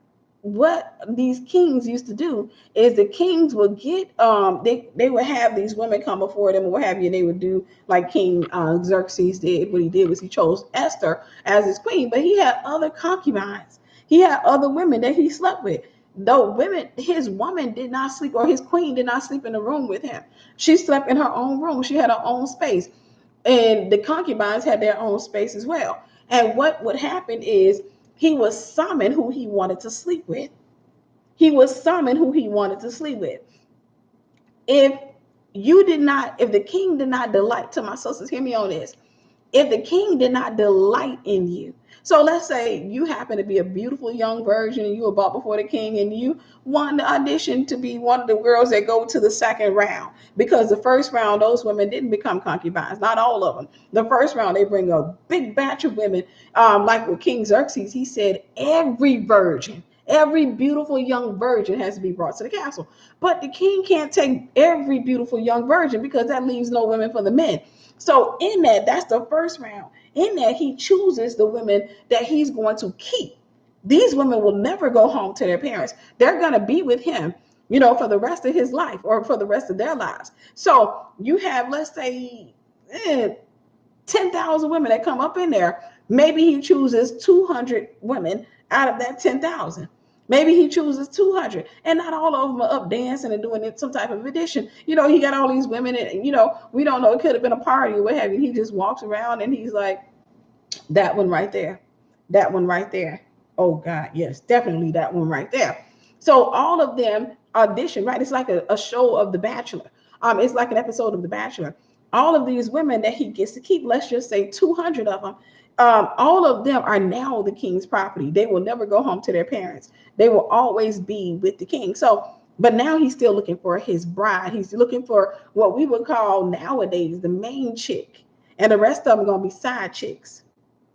[SPEAKER 1] what these kings used to do is the kings would get they would have these women come before them or what have you, and they would do like King Xerxes did. What he did was he chose Esther as his queen, but he had other concubines. He had other women that he slept with. Though women, his woman did not sleep, or his queen did not sleep in the room with him. She slept in her own room. She had her own space, and the concubines had their own space as well. And what would happen is he would summon who he wanted to sleep with. He would summon who he wanted to sleep with. If if the king did not delight, to my sisters, hear me on this. If the king did not delight in you, so let's say you happen to be a beautiful young virgin and you were brought before the king and you won the audition to be one of the girls that go to the second round, because the first round those women didn't become concubines, not all of them. The first round they bring a big batch of women, like with King Xerxes. He said every beautiful young virgin has to be brought to the castle, but the king can't take every beautiful young virgin because that leaves no women for the men. So in that's the first round. In that, he chooses the women that he's going to keep. These women will never go home to their parents. They're going to be with him, for the rest of his life or for the rest of their lives. So you have, let's say, 10,000 women that come up in there. Maybe he chooses 200 women out of that 10,000. Maybe he chooses 200, and not all of them are up dancing and doing some type of addition. He got all these women, and we don't know. It could have been a party or what have you. He just walks around and he's like, that one right there, that one right there. Oh God, yes, definitely that one right there. So all of them audition, right? It's like a show of The Bachelor. It's like an episode of The Bachelor. All of these women that he gets to keep, let's just say 200 of them, all of them are now the king's property. They will never go home to their parents. They will always be with the king. So, but now he's still looking for his bride. He's looking for what we would call nowadays the main chick. And the rest of them are going to be side chicks.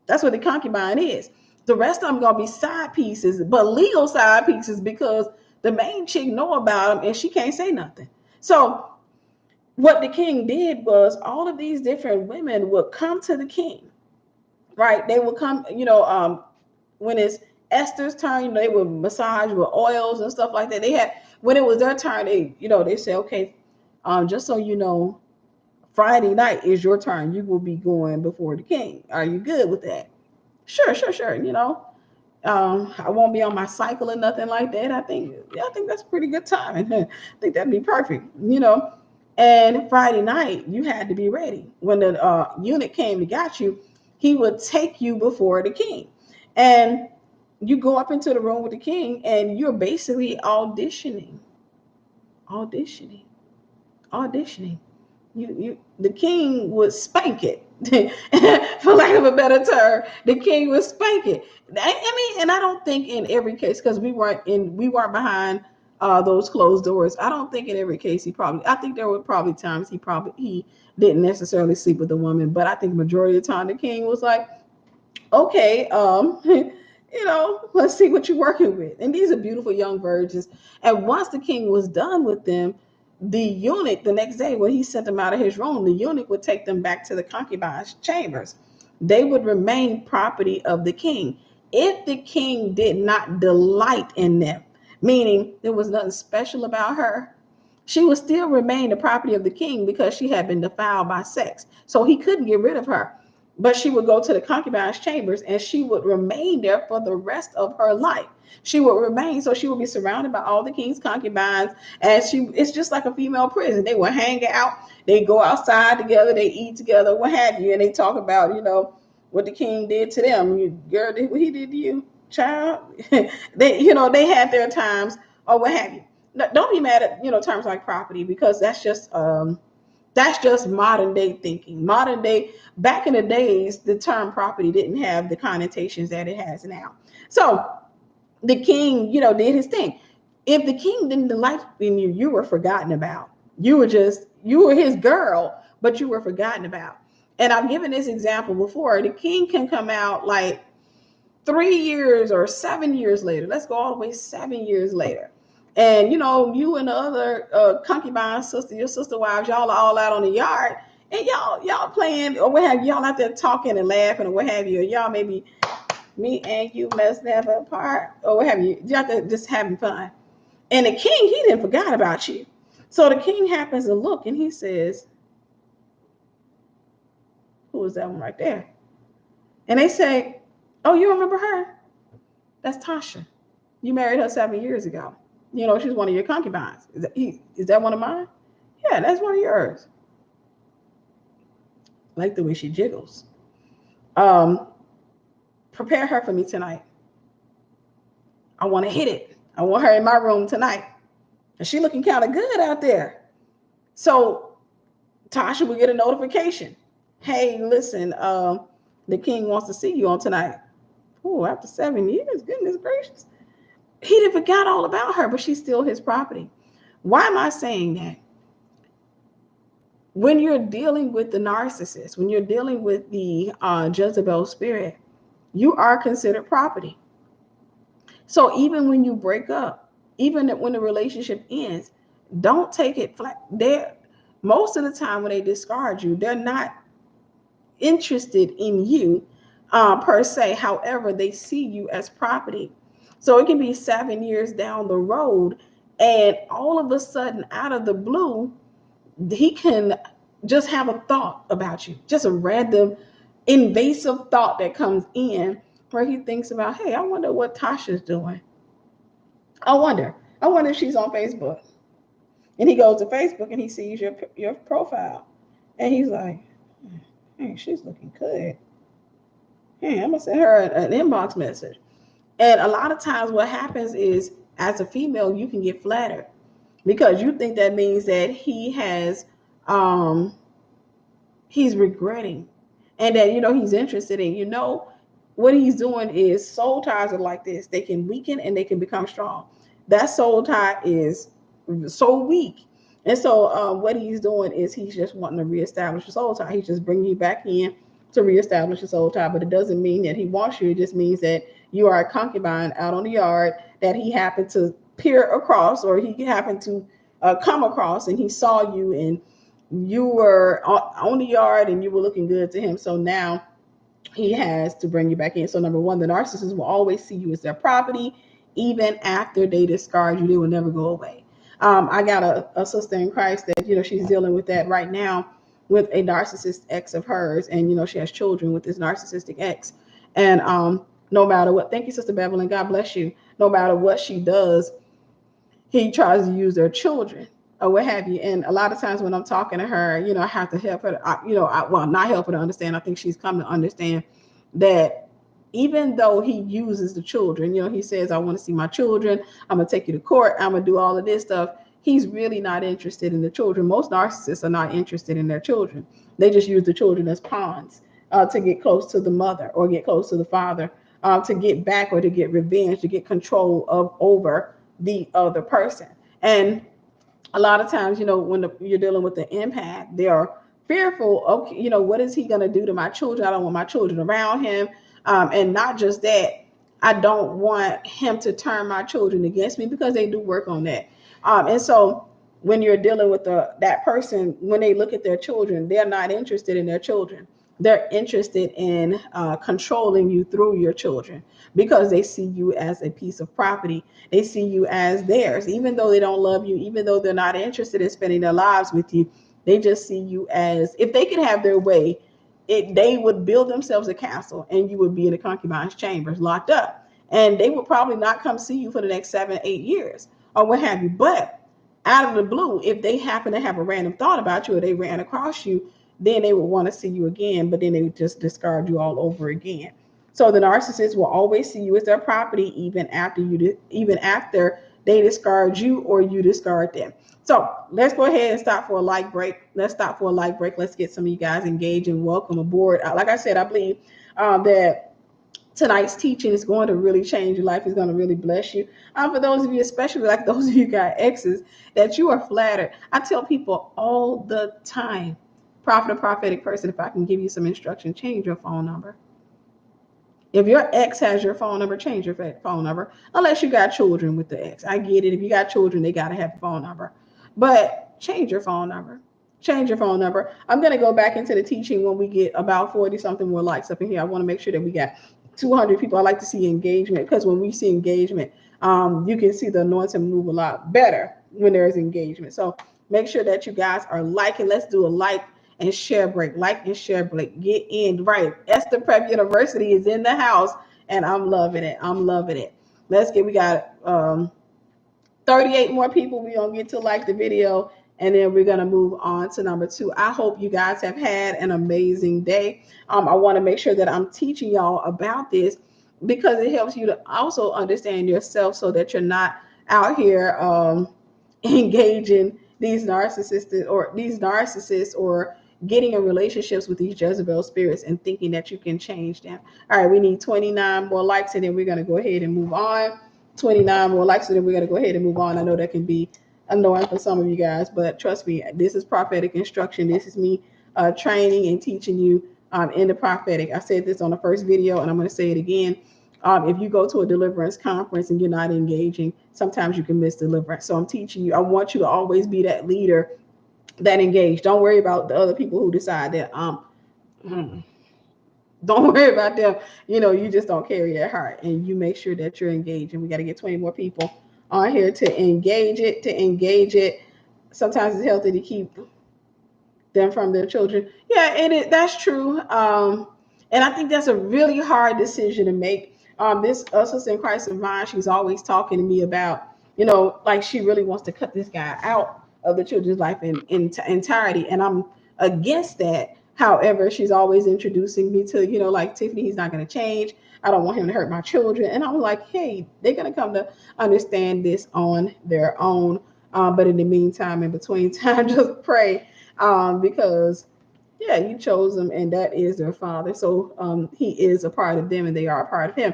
[SPEAKER 1] That's what the concubine is. The rest of them are going to be side pieces, but legal side pieces, because the main chick know about them and she can't say nothing. So what the king did was all of these different women would come to the king, right? They would come, when it's Esther's turn, they would massage with oils and stuff like that. They had, when it was their turn, they say, okay, just so you know, Friday night is your turn. You will be going before the king. Are you good with that? Sure. I won't be on my cycle or nothing like that. I think that's pretty good timing. I think that'd be perfect. And Friday night you had to be ready. When the eunuch came to get you, he would take you before the king, and you go up into the room with the king, and you're basically auditioning. The king would spank it, for lack of a better term. The king would spank it. I mean, and I don't think in every case, because we weren't behind those closed doors. I don't think in every case I think there were probably times he didn't necessarily sleep with the woman, but I think majority of the time the king was like, okay, let's see what you're working with. And these are beautiful young virgins. And once the king was done with them, the eunuch, the next day when he sent them out of his room, the eunuch would take them back to the concubine's chambers. They would remain property of the king. If the king did not delight in them, meaning there was nothing special about her, she would still remain the property of the king because she had been defiled by sex. So he couldn't get rid of her. But she would go to the concubine's chambers and she would remain there for the rest of her life. She would remain, so she would be surrounded by all the king's concubines, and it's just like a female prison. They would hang out, they go outside together, they eat together, what have you, and they talk about, what the king did to them. Girl, what he did to you, child. They had their times or what have you. No, don't be mad at, terms like property, because that's just modern day thinking. Modern day, back in the days, the term property didn't have the connotations that it has now. So the king, did his thing. If the king didn't delight in you, you were forgotten about. You were his girl, but you were forgotten about. And I've given this example before. The king can come out like 3 years or 7 years later. Let's go all the way 7 years later. And, you and the other concubine sister, your sister wives, y'all are all out on the yard. and y'all playing or what have y'all out there talking and laughing or what have you, y'all maybe me and you must never part or what have you, y'all just having fun. And the king, he didn't forgot about you. So the king happens to look and he says, who is that one right there? And they say, oh, you remember her? That's Tasha. You married her 7 years ago. You know, she's one of your concubines. Is that one of mine? Yeah, that's one of yours. I like the way she jiggles. Prepare her for me tonight. I want to hit it. I want her in my room tonight. And she looking kind of good out there. So Tasha will get a notification. Hey, listen, the king wants to see you on tonight. Oh, after 7 years, goodness gracious. He didn't forgot all about her, but she's still his property. Why am I saying that? When you're dealing with the narcissist, when you're dealing with the Jezebel spirit, you are considered property. So even when you break up, even when the relationship ends, don't take it flat. Most of the time when they discard you, they're not interested in you per se. However, they see you as property. So it can be 7 years down the road, and all of a sudden, out of the blue, he can just have a thought about you, just a random invasive thought that comes in where he thinks about, hey, I wonder what Tasha's doing. I wonder if she's on Facebook. And he goes to Facebook and he sees your profile. And he's like, hey, she's looking good. Hey, I'm going to send her an inbox message. And a lot of times what happens is, as a female, you can get flattered because you think that means that he's regretting and that, he's interested in, what he's doing is soul ties are like this. They can weaken and they can become strong. That soul tie is so weak. And so what he's doing is he's just wanting to reestablish the soul tie. He's just bringing you back in to reestablish the soul tie. But it doesn't mean that he wants you. It just means that you are a concubine out on the yard that he happened to peer across, or he happened to come across, and he saw you and you were on the yard and you were looking good to him. So now he has to bring you back in. So number one, the narcissist will always see you as their property. Even after they discard you, they will never go away. I got a sister in Christ that, she's dealing with that right now with a narcissist ex of hers. And, she has children with this narcissistic ex. And no matter what, thank you, Sister Beverly, God bless you. No matter what she does, he tries to use their children or what have you. And a lot of times when I'm talking to her, I have to help her, not help her to understand. I think she's come to understand that even though he uses the children, he says, I want to see my children. I'm going to take you to court. I'm going to do all of this stuff. He's really not interested in the children. Most narcissists are not interested in their children. They just use the children as pawns to get close to the mother or get close to the father, to get back or to get revenge, to get control over the other person. And a lot of times, when you're dealing with the empath, they are fearful. Okay, what is he going to do to my children? I don't want my children around him. And not just that, I don't want him to turn my children against me, because they do work on that. And so when you're dealing with that person, when they look at their children, they're not interested in their children. They're interested in controlling you through your children, because they see you as a piece of property. They see you as theirs, even though they don't love you, even though they're not interested in spending their lives with you. They just see you as, if they could have their way, they would build themselves a castle and you would be in the concubine's chambers locked up. And they would probably not come see you for the next 7, 8 years or what have you. But out of the blue, if they happen to have a random thought about you or they ran across you, then they would want to see you again, but then they would just discard you all over again. So the narcissist will always see you as their property, even after they discard you or you discard them. So let's go ahead and stop for a light break. Let's get some of you guys engaged and welcome aboard. Like I said, I believe that tonight's teaching is going to really change your life. It's going to really bless you. For those of you, especially like those of you got exes, that you are flattered. I tell people all the time, prophet or prophetic person, if I can give you some instruction, change your phone number. If your ex has your phone number, change your phone number, unless you got children with the ex. I get it. If you got children, they got to have a phone number. But change your phone number. Change your phone number. I'm going to go back into the teaching when we get about 40 something more likes up in here. I want to make sure that we got 200 people. I like to see engagement, because when we see engagement, you can see the anointing move a lot better when there's engagement. So make sure that you guys are liking. Let's do a like and share break. Like and share break. Get in. Right. Esther Prep University is in the house, and I'm loving it. I'm loving it. We got 38 more people. We're going to get to like the video, and then we're going to move on to number 2. I hope you guys have had an amazing day. I want to make sure that I'm teaching y'all about this, because it helps you to also understand yourself, so that you're not out here engaging these narcissists or getting in relationships with these Jezebel spirits and thinking that you can change them. All right, we need 29 more likes, and then we're going to go ahead and move on. 29 more likes, and then we're going to go ahead and move on. I know that can be annoying for some of you guys, but trust me, this is prophetic instruction. This is me training and teaching you in the prophetic. I said this on the first video, and I'm going to say it again. If you go to a deliverance conference and you're not engaging, sometimes you can miss deliverance. So I'm teaching you. I want you to always be that leader that engaged. Don't worry about the other people who decide that don't worry about them. You just don't carry that heart, and you make sure that you're engaged. And we got to get 20 more people on here to engage it. Sometimes it's healthy to keep them from their children. Yeah, and that's true. And I think that's a really hard decision to make. This sister in Christ of mine, she's always talking to me about, like she really wants to cut this guy out of the children's life in entirety. And I'm against that. However, she's always introducing me to, like, Tiffany, he's not going to change. I don't want him to hurt my children. And I'm like, hey, they're going to come to understand this on their own. But in the meantime, in between time, just pray, because, yeah, you chose them, and that is their father. So he is a part of them, and they are a part of him.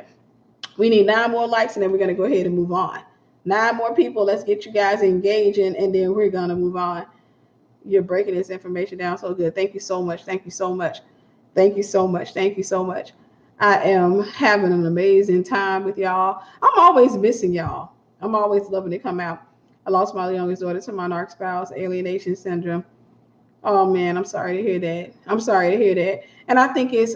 [SPEAKER 1] We need 9 more likes, and then we're going to go ahead and move on. 9 more people. Let's get you guys engaging, and then we're going to move on. You're breaking this information down so good. Thank you so much. Thank you so much. Thank you so much. Thank you so much. I am having an amazing time with y'all. I'm always missing y'all. I'm always loving to come out. I lost my youngest daughter to my narc spouse, alienation syndrome. Oh man, I'm sorry to hear that. I'm sorry to hear that. And I think it's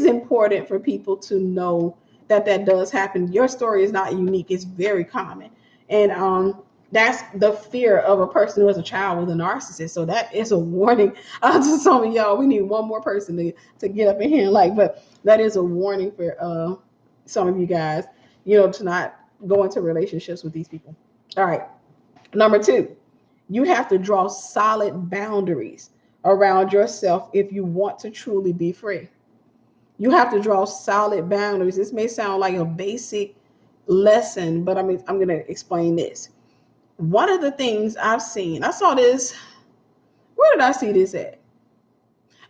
[SPEAKER 1] important for people to know that does happen. Your story is not unique. It's very common. And that's the fear of a person who has a child with a narcissist. So that is a warning to some of y'all. We need one more person to get up in here and like, but that is a warning for some of you guys, to not go into relationships with these people. All right. Number 2, you have to draw solid boundaries around yourself if you want to truly be free. You have to draw solid boundaries. This may sound like a basic lesson, but I'm going to explain this. One of the things I've seen, I saw this. Where did I see this at?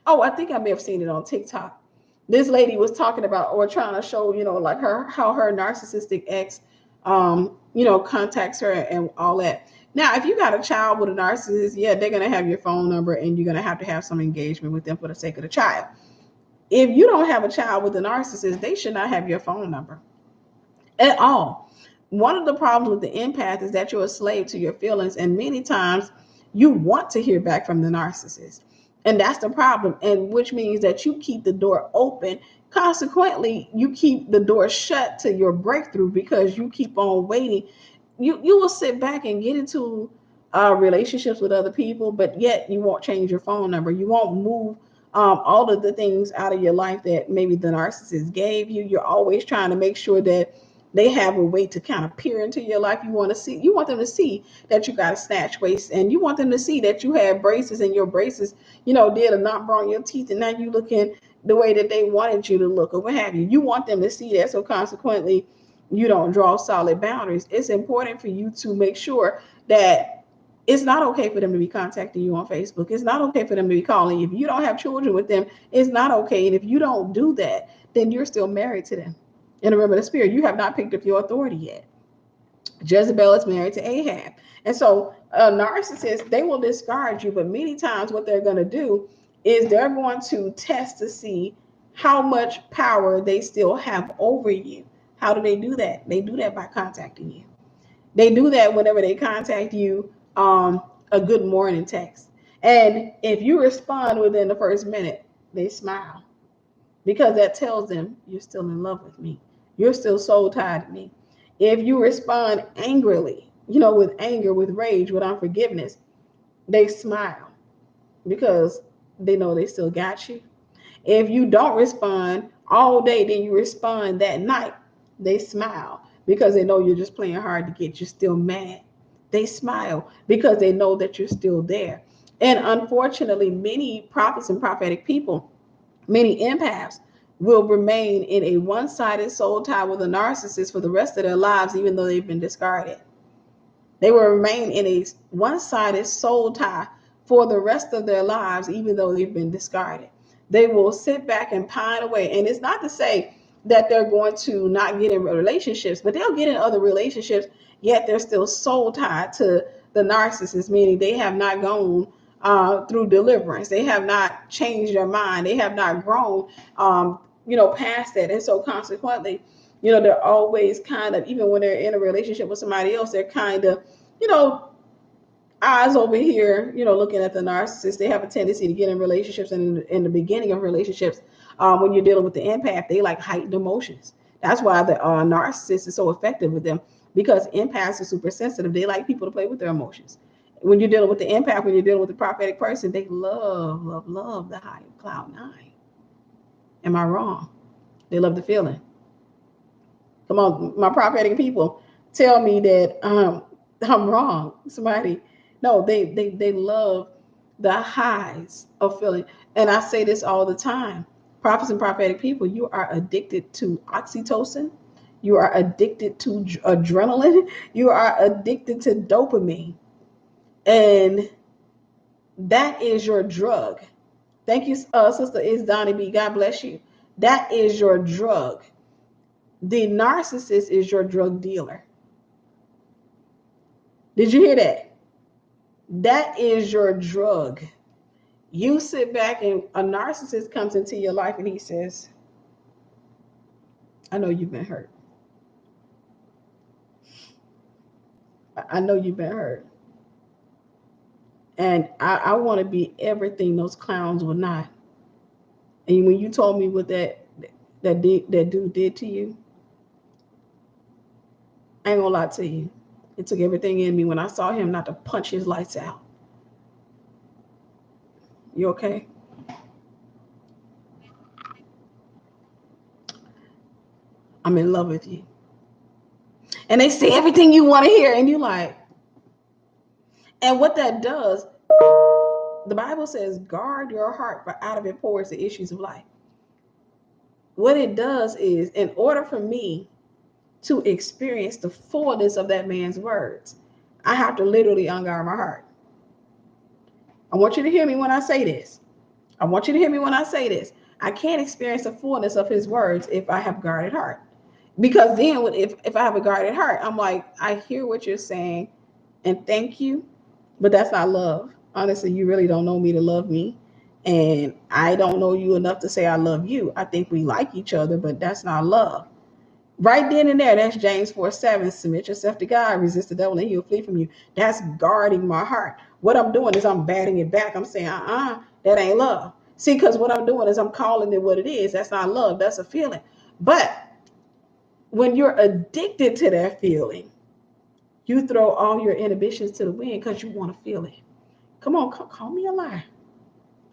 [SPEAKER 1] Oh, I think I may have seen it on TikTok. This lady was talking about, or trying to show, like how her narcissistic ex, contacts her and all that. Now, if you got a child with a narcissist, yeah, they're going to have your phone number, and you're going to have some engagement with them for the sake of the child. If you don't have a child with a narcissist, they should not have your phone number at all. One of the problems with the empath is that you're a slave to your feelings, and many times you want to hear back from the narcissist. And that's the problem, and which means that you keep the door open. Consequently, you keep the door shut to your breakthrough, because you keep on waiting. You will sit back and get into relationships with other people, but yet you won't change your phone number. You won't move all of the things out of your life that maybe the narcissist gave you. You're always trying to make sure that they have a way to kind of peer into your life. You want them to see that you got a snatch waist, and you want them to see that you have braces, and your braces, did a number on your teeth, and now you looking the way that they wanted you to look, or what have you. You want them to see that, so consequently, you don't draw solid boundaries. It's important for you to make sure that it's not okay for them to be contacting you on Facebook. It's not okay for them to be calling you. If you don't have children with them, it's not okay. And if you don't do that, then you're still married to them. In the realm of the spirit, you have not picked up your authority yet. Jezebel is married to Ahab. And so narcissists, they will discard you, but many times what they're going to do is they're going to test to see how much power they still have over you. How do they do that? They do that by contacting you. They do that whenever they contact you, a good morning text. And if you respond within the first minute, they smile, because that tells them you're still in love with me. You're still soul tied to me. If you respond angrily, with anger, with rage, with unforgiveness, they smile because they know they still got you. If you don't respond all day, then you respond that night, they smile because they know you're just playing hard to get. You're still mad. They smile because they know that you're still there. And unfortunately, many prophets and prophetic people, many empaths, will remain in a one-sided soul tie with a narcissist for the rest of their lives, even though they've been discarded. They will remain in a one-sided soul tie for the rest of their lives, even though they've been discarded. They will sit back and pine away. And it's not to say that they're going to not get in relationships, but they'll get in other relationships, yet they're still soul tied to the narcissist, meaning they have not gone through deliverance. They have not changed their mind. They have not grown, past that. And so consequently, they're always kind of, even when they're in a relationship with somebody else, they're kind of, eyes over here, looking at the narcissist. They have a tendency to get in relationships, and in the beginning of relationships, when you're dealing with the empath, they like heightened emotions. That's why the narcissist is so effective with them, because empaths are super sensitive. They like people to play with their emotions. When you're dealing with the empath, when you're dealing with the prophetic person, they love, love, love the high cloud nine. Am I wrong? They love the feeling. Come on, my prophetic people, tell me that I'm wrong. Somebody, no, they love the highs of feeling. And I say this all the time. Prophets and prophetic people, you are addicted to oxytocin. You are addicted to adrenaline. You are addicted to dopamine. And that is your drug. Thank you, Sister Is Donnie B. God bless you. That is your drug. The narcissist is your drug dealer. Did you hear that? That is your drug. You sit back and a narcissist comes into your life and he says, I know you've been hurt. I know you've been hurt. And I want to be everything those clowns were not. And when you told me what that dude did to you, I ain't gonna lie to you. It took everything in me when I saw him not to punch his lights out. You okay? I'm in love with you. And they say everything you want to hear, and you like. And what that does, the Bible says, guard your heart, for out of it pours the issues of life. What it does is, in order for me to experience the fullness of that man's words, I have to literally unguard my heart. I want you to hear me when I say this. I want you to hear me when I say this. I can't experience the fullness of his words if I have guarded heart. Because then if I have a guarded heart, I'm like, I hear what you're saying and thank you, but that's not love. Honestly, you really don't know me to love me. And I don't know you enough to say I love you. I think we like each other, but that's not love. Right then and there, that's James 4:7. Submit yourself to God, resist the devil, and he'll flee from you. That's guarding my heart. What I'm doing is I'm batting it back. I'm saying, that ain't love. See, because what I'm doing is I'm calling it what it is. That's not love. That's a feeling. But when you're addicted to that feeling, you throw all your inhibitions to the wind because you want to feel it. Come on, call me a liar.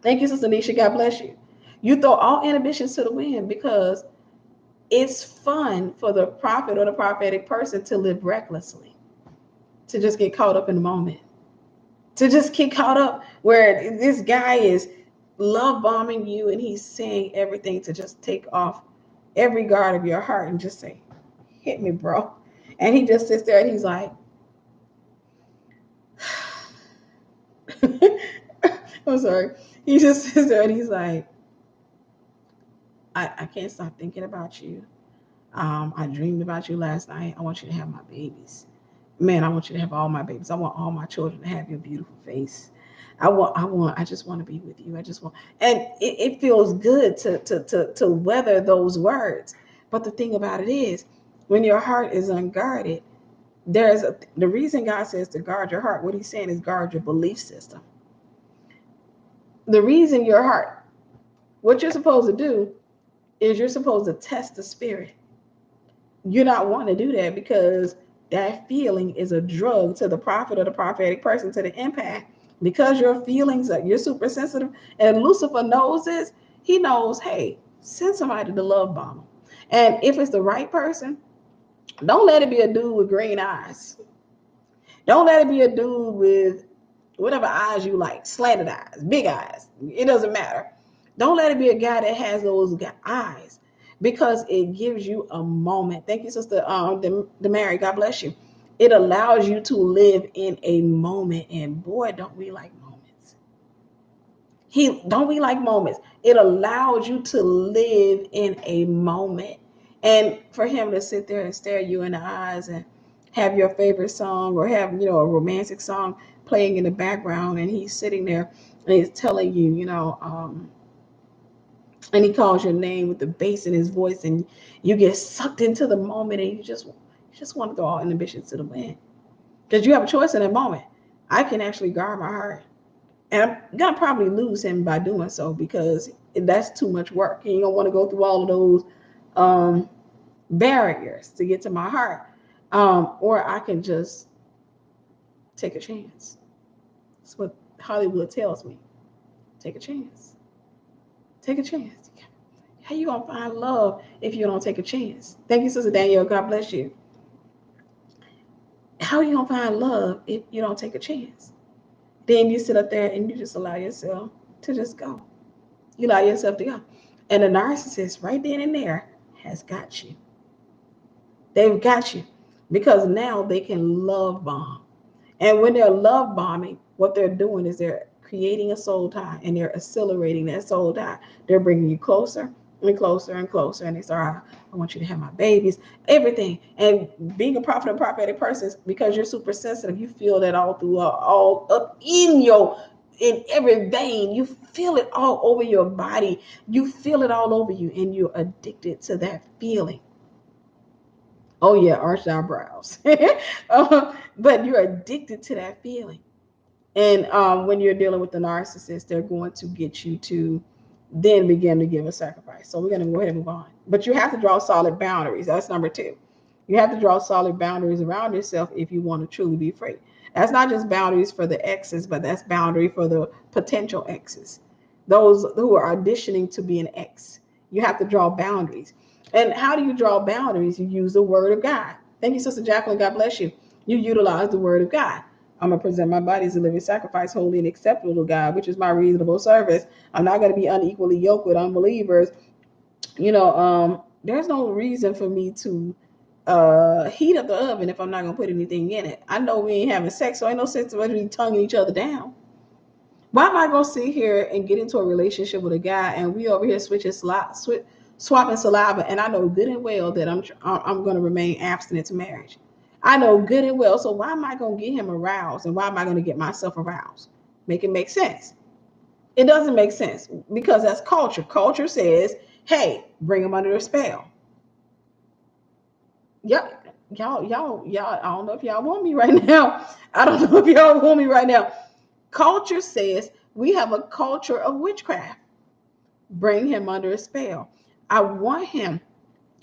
[SPEAKER 1] Thank you, Sister Nisha. God bless you. You throw all inhibitions to the wind because it's fun for the prophet or the prophetic person to live recklessly, to just get caught up in the moment, to just get caught up where this guy is love bombing you and he's saying everything to just take off every guard of your heart and just say, hit me, bro. And he just sits there and he's like, I'm sorry. He just sits there and he's like, I can't stop thinking about you. I dreamed about you last night. I want you to have my babies. Man, I want you to have all my babies. I want all my children to have your beautiful face. I just want to be with you. And it feels good to weather those words. But the thing about it is, when your heart is unguarded, the reason God says to guard your heart, what he's saying is guard your belief system. the reason your heart, what you're supposed to do is you're supposed to test the spirit. You're not wanting to do that because that feeling is a drug to the prophet or the prophetic person, to the empath. Because your feelings are, you're super sensitive, and Lucifer knows this. He knows, hey, send somebody to love bomb. And if it's the right person, don't let it be a dude with green eyes. Don't let it be a dude with whatever eyes you like, slanted eyes, big eyes. It doesn't matter. Don't let it be a guy that has those eyes, because it gives you a moment. Thank you, Sister the Mary. God bless you. It allows you to live in a moment, and boy, don't we like moments. Don't we like moments? It allows you to live in a moment, and for him to sit there and stare you in the eyes and have your favorite song, or have a romantic song playing in the background, and he's sitting there and he's telling you, and he calls your name with the bass in his voice, and you get sucked into the moment, and you just want to throw all inhibitions to the wind, because you have a choice in that moment. I can actually guard my heart, and I'm gonna probably lose him by doing so, because that's too much work, and you don't want to go through all of those barriers to get to my heart. Or I can just take a chance. That's what Hollywood tells me. Take a chance. Take a chance. How you gonna find love if you don't take a chance? Thank you, Sister Danielle. God bless you. How are you gonna find love if you don't take a chance? Then you sit up there and you just allow yourself to just go. You allow yourself to go. And the narcissist right then and there has got you. They've got you, because now they can love bomb. And when they're love bombing, what they're doing is they're creating a soul tie, and they're accelerating that soul tie. They're bringing you closer and closer and closer. And they start, I want you to have my babies, everything. And being a prophet and prophetic person, because you're super sensitive, you feel that all through, all up in every vein. You feel it all over your body. You feel it all over you, and you're addicted to that feeling. Oh yeah, arch eyebrows. But you're addicted to that feeling. And when you're dealing with the narcissist, they're going to get you to then begin to give a sacrifice. So we're going to go ahead and move on. But you have to draw solid boundaries. That's number 2. You have to draw solid boundaries around yourself if you want to truly be free. That's not just boundaries for the exes, but that's boundary for the potential exes, those who are auditioning to be an ex. You have to draw boundaries. And how do you draw boundaries? You use the word of God. Thank you, Sister Jacqueline. God bless you. You utilize the word of God. I'm going to present my body as a living sacrifice, holy and acceptable to God, which is my reasonable service. I'm not going to be unequally yoked with unbelievers. There's no reason for me to heat up the oven if I'm not going to put anything in it. I know we ain't having sex, so ain't no sense of us really tonguing each other down. Why am I going to sit here and get into a relationship with a guy, and we over here swapping saliva, and I know good and well that I'm going to remain abstinent to marriage. I know good and well. So why am I going to get him aroused, and why am I going to get myself aroused? Make it make sense. It doesn't make sense, because that's culture. Culture says, hey, bring him under a spell. Y'all, I don't know if y'all want me right now. I don't know if y'all want me right now. Culture says we have a culture of witchcraft. Bring him under a spell. I want him.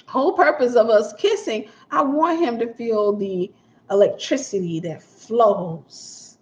[SPEAKER 1] Whole purpose of us kissing, I want him to feel the electricity that flows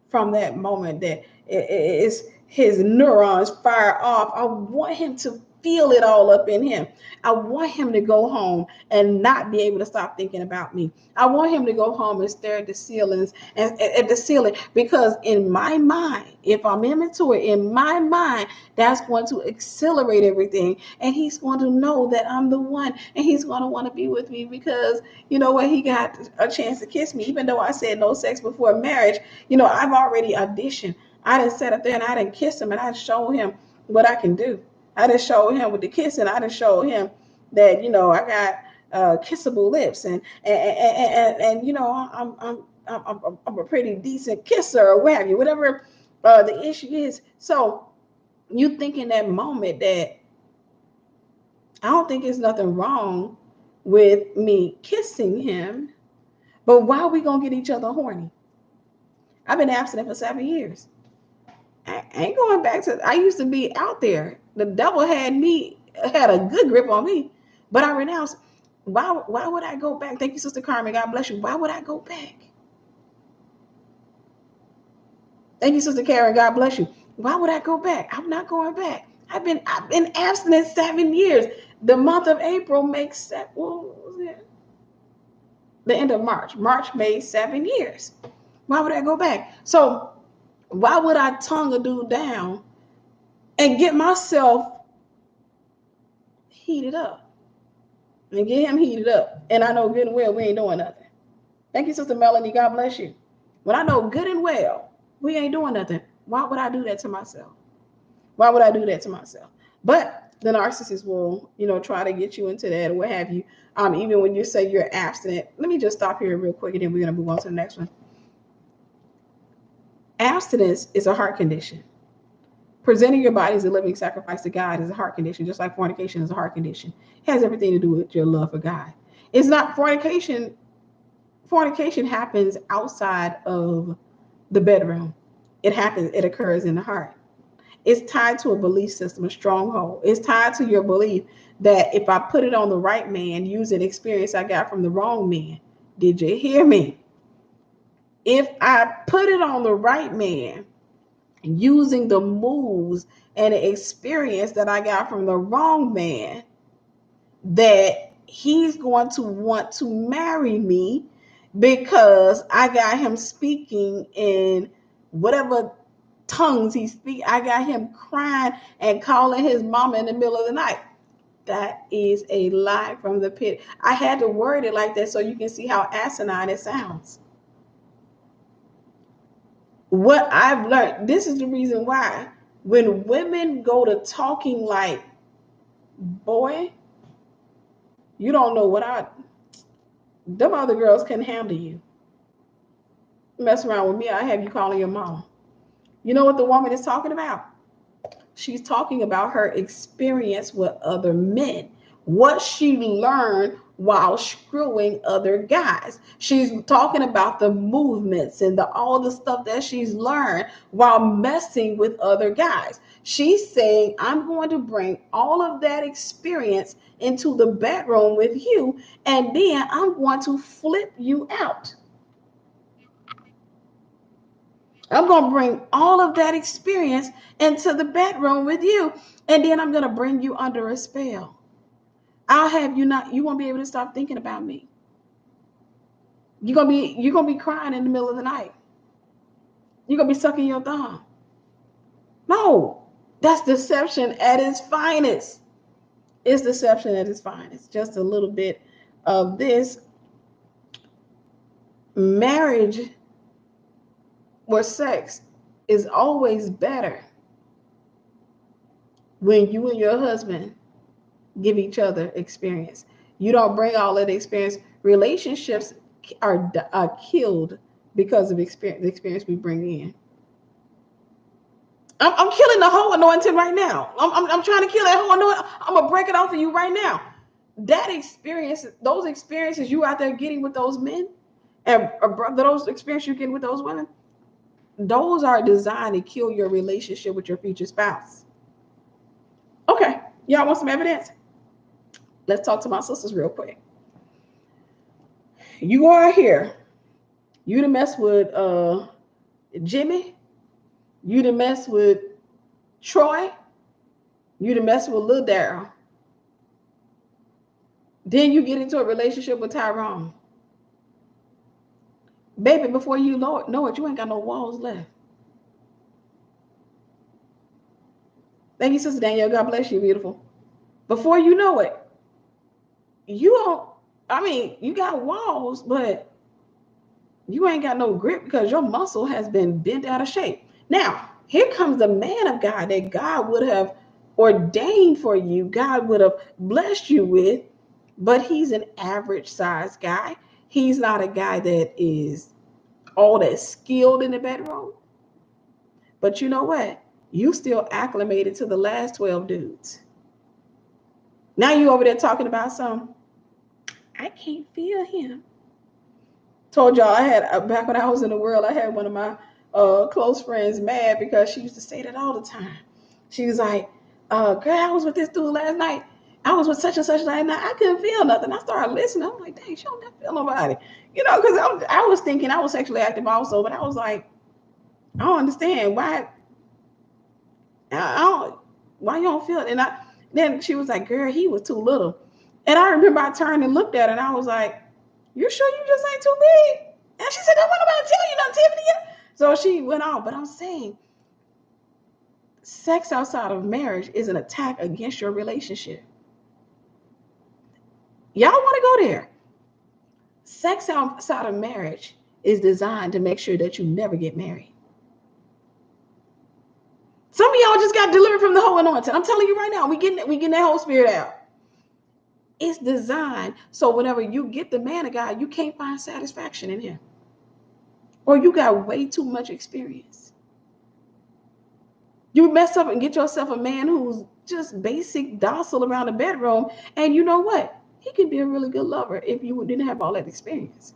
[SPEAKER 1] from that moment, that is his neurons fire off. I want him to feel it all up in him. I want him to go home and not be able to stop thinking about me. I want him to go home and stare at the ceilings and at the ceiling, because in my mind, if I'm immature, in my mind, that's going to accelerate everything. And he's going to know that I'm the one, and he's going to want to be with me, because you know what, he got a chance to kiss me, even though I said no sex before marriage. I've already auditioned. I didn't sit up there and I didn't kiss him, and I showed him what I can do. I didn't show him with the kissing. I didn't show him that I got kissable lips, and I'm a pretty decent kisser, or what have you, whatever the issue is. So you think in that moment that I don't think there's nothing wrong with me kissing him, but why are we gonna get each other horny? I've been abstinent for 7 years. I ain't going back to, I used to be out there. The devil had a good grip on me, but I renounced. Why would I go back? Thank you, Sister Carmen. God bless you. Why would I go back? Thank you, Sister Karen. God bless you. Why would I go back? I'm not going back. I've been abstinent 7 years. The month of April makes what was it? The end of March. March made 7 years. Why would I go back? So why would I tongue a dude down and get myself heated up and get him heated up? And I know good and well we ain't doing nothing. Thank you, Sister Melanie. God bless you. When I know good and well we ain't doing nothing, why would I do that to myself? Why would I do that to myself? But the narcissist will, try to get you into that or what have you. Even when you say you're abstinent. Let me just stop here real quick and then we're going to move on to the next one. Abstinence is a heart condition. Presenting your body as a living sacrifice to God is a heart condition, just like fornication is a heart condition. It has everything to do with your love for God. It's not fornication. Fornication happens outside of the bedroom. It occurs in the heart. It's tied to a belief system, a stronghold. It's tied to your belief that if I put it on the right man, using experience I got from the wrong man, did you hear me? If I put it on the right man, using the moves and the experience that I got from the wrong man, that he's going to want to marry me because I got him speaking in whatever tongues he speak. I got him crying and calling his mama in the middle of the night. That is a lie from the pit. I had to word it like that so you can see how asinine it sounds. What I've learned, this is the reason why when women go to talking like, boy, you don't know what them other girls can handle you. Mess around with me, I have you calling your mom. You know what the woman is talking about? She's talking about her experience with other men, what she learned while screwing other guys. She's talking about the movements and all the stuff that she's learned while messing with other guys. She's saying, I'm going to bring all of that experience into the bedroom with you, and then I'm going to flip you out. I'm going to bring all of that experience into the bedroom with you. And then I'm going to bring you under a spell. You won't be able to stop thinking about me. You're going to be crying in the middle of the night. You're going to be sucking your thumb. No, that's deception at its finest. It's deception at its finest. Just a little bit of this. Marriage or sex is always better when you and your husband give each other experience. You don't bring all of the experience. Relationships are killed because of the experience we bring in. I'm killing the whole anointing right now. I'm trying to kill that whole anointing. I'm going to break it off of you right now. That experience, those experiences you out there getting with those men, and those experiences you're getting with those women, those are designed to kill your relationship with your future spouse. Okay, y'all want some evidence? Let's talk to my sisters real quick. You go out here, you done mess with Jimmy, you done mess with Troy, you done mess with Lil Daryl. Then you get into a relationship with Tyrone. Baby, before you know it, you ain't got no walls left. Thank you, Sister Danielle. God bless you, beautiful. Before you know it, you got walls, but you ain't got no grip because your muscle has been bent out of shape. Now, here comes the man of God that God would have ordained for you, God would have blessed you with, but he's an average size guy. He's not a guy that is all that skilled in the bedroom. But you know what? You still acclimated to the last 12 dudes. Now you over there talking about I can't feel him. Told y'all back when I was in the world, I had one of my close friends mad because she used to say that all the time. She was like, girl, I was with this dude last night. I was with such and such last night. I couldn't feel nothing. I started listening. I'm like, dang, she don't feel nobody. Because I was thinking I was sexually active also, but I was like, I don't understand why. Why you don't feel it? And then she was like, girl, he was too little. And I remember I turned and looked at her and I was like, you sure you just ain't too big? And she said, don't want nobody to tell you nothing, Tiffany. So she went on. But I'm saying, sex outside of marriage is an attack against your relationship. Y'all want to go there? Sex outside of marriage is designed to make sure that you never get married. Some of y'all just got delivered from the whole anointing. I'm telling you right now, we getting that whole spirit out. It's designed so whenever you get the man of God, you can't find satisfaction in him. Or you got way too much experience. You mess up and get yourself a man who's just basic, docile around the bedroom. And you know what? He could be a really good lover if you didn't have all that experience.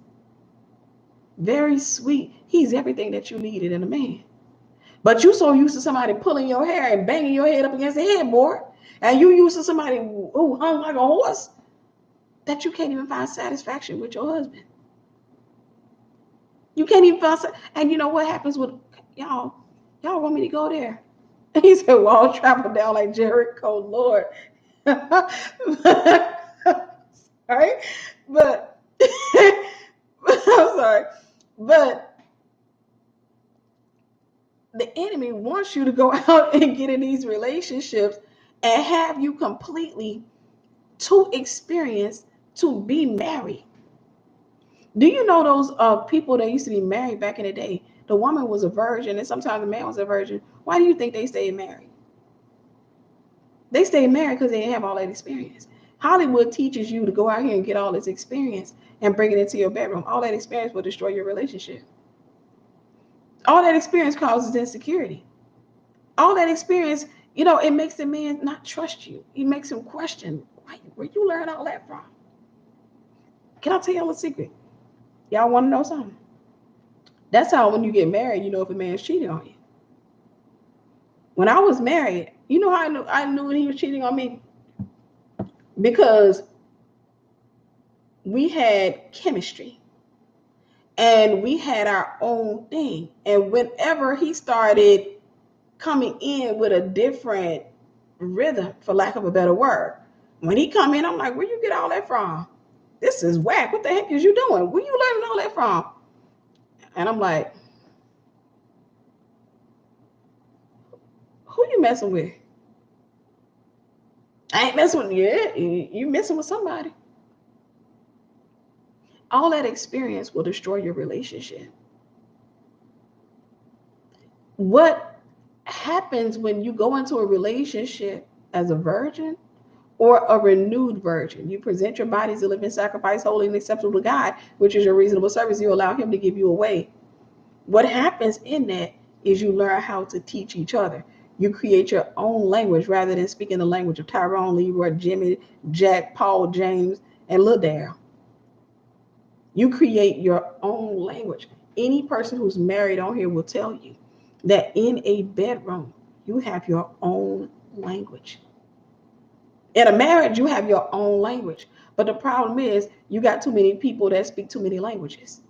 [SPEAKER 1] Very sweet. He's everything that you needed in a man. But you so used to somebody pulling your hair and banging your head up against the headboard. And you used to somebody who hung like a horse that you can't even find satisfaction with your husband. You can't even find. And you know what happens with y'all? Y'all want me to go there? And he said, well, I'll travel down like Jericho, Lord. Right? But I'm sorry. But the enemy wants you to go out and get in these relationships and have you completely too experienced to be married. Do you know those people that used to be married back in the day? The woman was a virgin and sometimes the man was a virgin. Why do you think they stayed married? They stayed married because they didn't have all that experience. Hollywood teaches you to go out here and get all this experience and bring it into your bedroom. All that experience will destroy your relationship. All that experience causes insecurity. All that experience, it makes the man not trust you. It makes him question, where you learn all that from? Can I tell y'all a secret? Y'all want to know something? That's how when you get married, you know if a man's cheating on you. When I was married, you know how I knew when he was cheating on me? Because we had chemistry and we had our own thing. And whenever he started coming in with a different rhythm, for lack of a better word, when he come in, I'm like, where you get all that from? This is whack. What the heck is you doing? Where you learning all that from? And I'm like, who you messing with? I ain't messing with you. Yeah, you messing with somebody. All that experience will destroy your relationship. What happens when you go into a relationship as a virgin or a renewed virgin? You present your body as a living sacrifice, holy and acceptable to God, which is your reasonable service. You allow him to give you away. What happens in that is you learn how to teach each other. You create your own language rather than speaking the language of Tyrone, Leroy, Jimmy, Jack, Paul, James, and Lil Dale. You create your own language. Any person who's married on here will tell you that in a bedroom, you have your own language. In a marriage, you have your own language. But the problem is you got too many people that speak too many languages.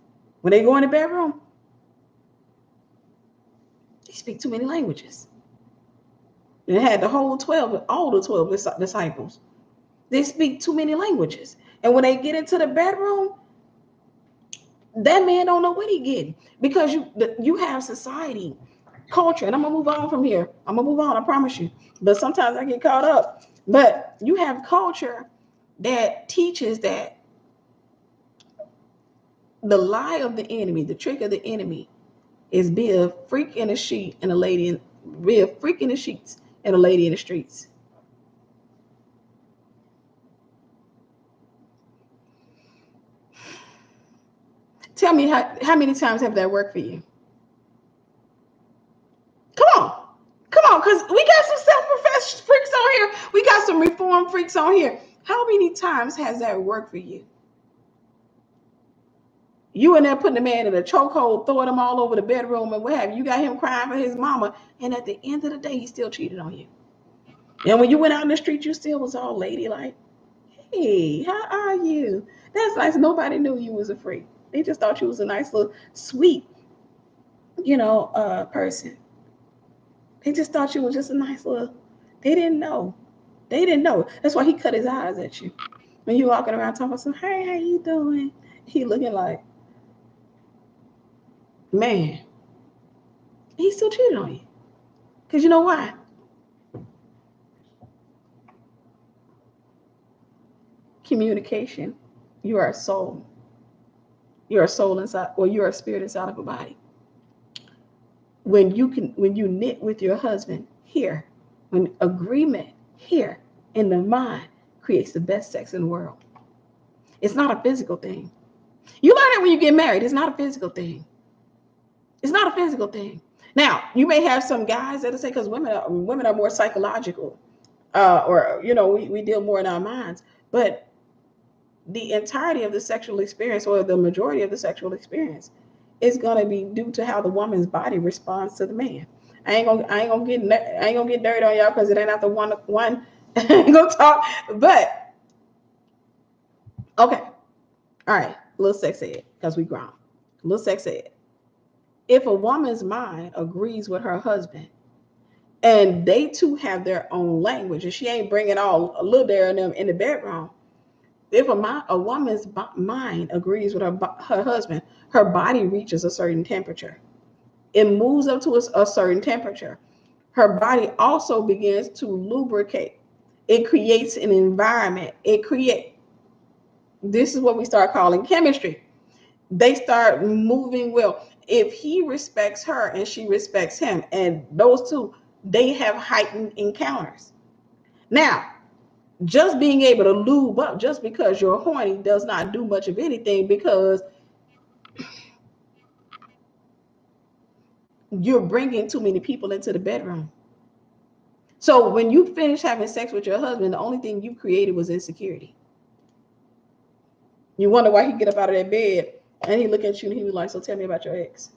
[SPEAKER 1] When they go in the bedroom, they speak too many languages. They had the whole 12, all the 12 disciples. They speak too many languages. And when they get into the bedroom, that man don't know what he getting. Because you have society, culture, and I'm gonna move on from here. I'm gonna move on, I promise you. But sometimes I get caught up. But you have culture that teaches that the lie of the enemy, the trick of the enemy, is be a freak in a sheet and be a freak in the sheets and a lady in the streets. Tell me how many times have that worked for you? Come on, because we got some self-professed freaks on here. We got some reformed freaks on here. How many times has that worked for you? You in there putting the man in a chokehold, throwing him all over the bedroom and what have you. You got him crying for his mama. And at the end of the day, he still cheated on you. And when you went out in the street, you still was all ladylike. Hey, how are you? That's nice. Nobody knew you was a freak. They just thought you was a nice little sweet, person. They just thought you was just a nice little. They didn't know. They didn't know. That's why he cut his eyes at you. When you walking around talking about some, hey, how you doing? He looking like, man, he still cheated on you. Because you know why? Communication. You are a soul. You're a soul inside, or you're a spirit inside of a body. When you knit with your husband here, when agreement here in the mind creates the best sex in the world. It's not a physical thing. You learn it when you get married. It's not a physical thing. It's not a physical thing. Now, you may have some guys that'll say, because women are more psychological, or we deal more in our minds. But the entirety of the sexual experience, or the majority of the sexual experience, is going to be due to how the woman's body responds to the man. I ain't gonna get dirty on y'all because it ain't after one. I ain't gonna talk, but okay, all right. A little sex ed because we grown. A little sex ed. If a woman's mind agrees with her husband, and they too have their own language, and she ain't bringing all a little there in them in the bedroom. If a woman's mind agrees with her husband, her body reaches a certain temperature. It moves up to a certain temperature. Her body also begins to lubricate. It creates an environment. This is what we start calling chemistry. They start moving well. If he respects her and she respects him, and those two, they have heightened encounters. Now, just being able to lube up just because you're horny does not do much of anything, because you're bringing too many people into the bedroom. So when you finish having sex with your husband, the only thing you created was insecurity. You wonder why he get up out of that bed and he look at you and he was like, so tell me about your ex.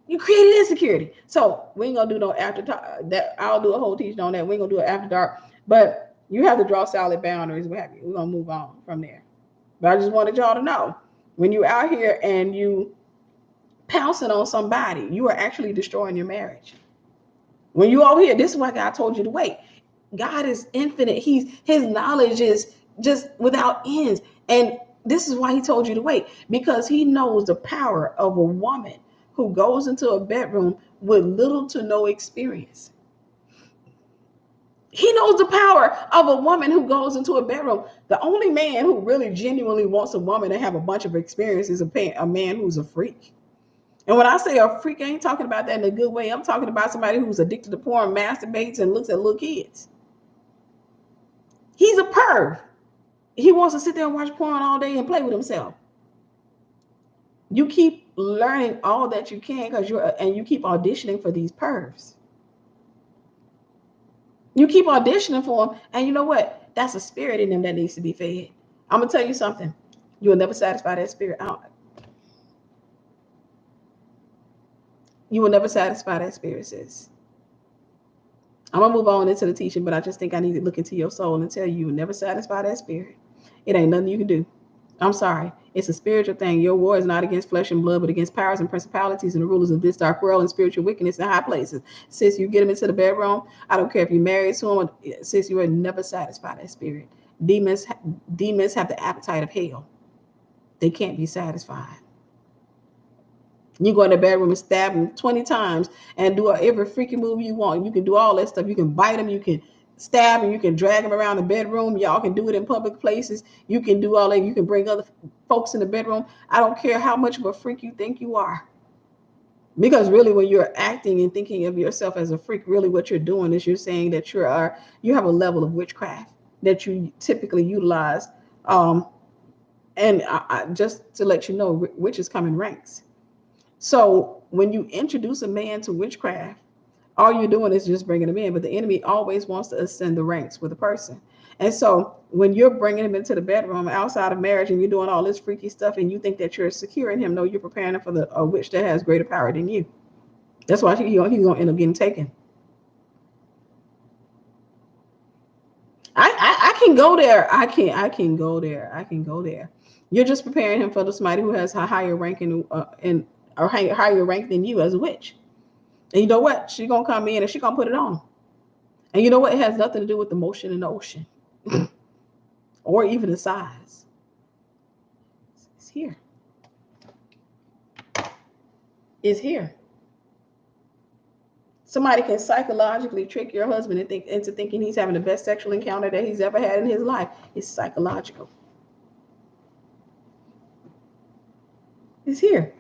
[SPEAKER 1] You created insecurity. So we ain't gonna do no after talk. That I'll do a whole teaching on that. We ain't gonna do it after dark. But you have to draw solid boundaries. We're gonna move on from there. But I just wanted y'all to know, when you're out here and you pouncing on somebody, you are actually destroying your marriage. When you over here, this is why God told you to wait. God is infinite. His knowledge is just without ends. And this is why he told you to wait, because he knows the power of a woman who goes into a bedroom with little to no experience. He knows the power of a woman who goes into a bedroom. The only man who really genuinely wants a woman to have a bunch of experience is a man who's a freak. And when I say a freak, I ain't talking about that in a good way. I'm talking about somebody who's addicted to porn, masturbates, and looks at little kids. He's a perv. He wants to sit there and watch porn all day and play with himself. You keep learning all that you can and you keep auditioning for these pervs. You keep auditioning for them, and you know what? That's a spirit in them that needs to be fed. I'm gonna tell you something. You will never satisfy that spirit. You will never satisfy that spirit, sis. I'm gonna move on into the teaching, but I just think I need to look into your soul and tell you will never satisfy that spirit. It ain't nothing you can do. I'm sorry. It's a spiritual thing. Your war is not against flesh and blood, but against powers and principalities and the rulers of this dark world and spiritual wickedness in high places. Sis, you get them into the bedroom. I don't care if you're married to them. Sis, you will never satisfy that spirit. Demons have the appetite of hell. They can't be satisfied. You go in the bedroom and stab them 20 times and do every freaking move you want. You can do all that stuff. You can bite them. You can stab them. You can drag them around the bedroom. Y'all can do it in public places. You can do all that. You can bring other folks in the bedroom. I don't care how much of a freak you think you are. Because really, when you're acting and thinking of yourself as a freak, really what you're doing is you're saying that you have a level of witchcraft that you typically utilize. And just to let you know, witches come in ranks. So when you introduce a man to witchcraft, All you're doing is just bringing them in, but the enemy always wants to ascend the ranks with a person. And so when you're bringing him into the bedroom outside of marriage and you're doing all this freaky stuff and you think that you're securing him, no, you're preparing him for a witch that has greater power than you. That's why he's going to end up getting taken. I can go there. I can go there. You're just preparing him for somebody who has a higher rank or higher rank than you as a witch. And you know what? She's going to come in and she's going to put it on. And you know what? It has nothing to do with the motion in the ocean or even the size. It's here. It's here. Somebody can psychologically trick your husband into thinking he's having the best sexual encounter that he's ever had in his life. It's psychological. It's here.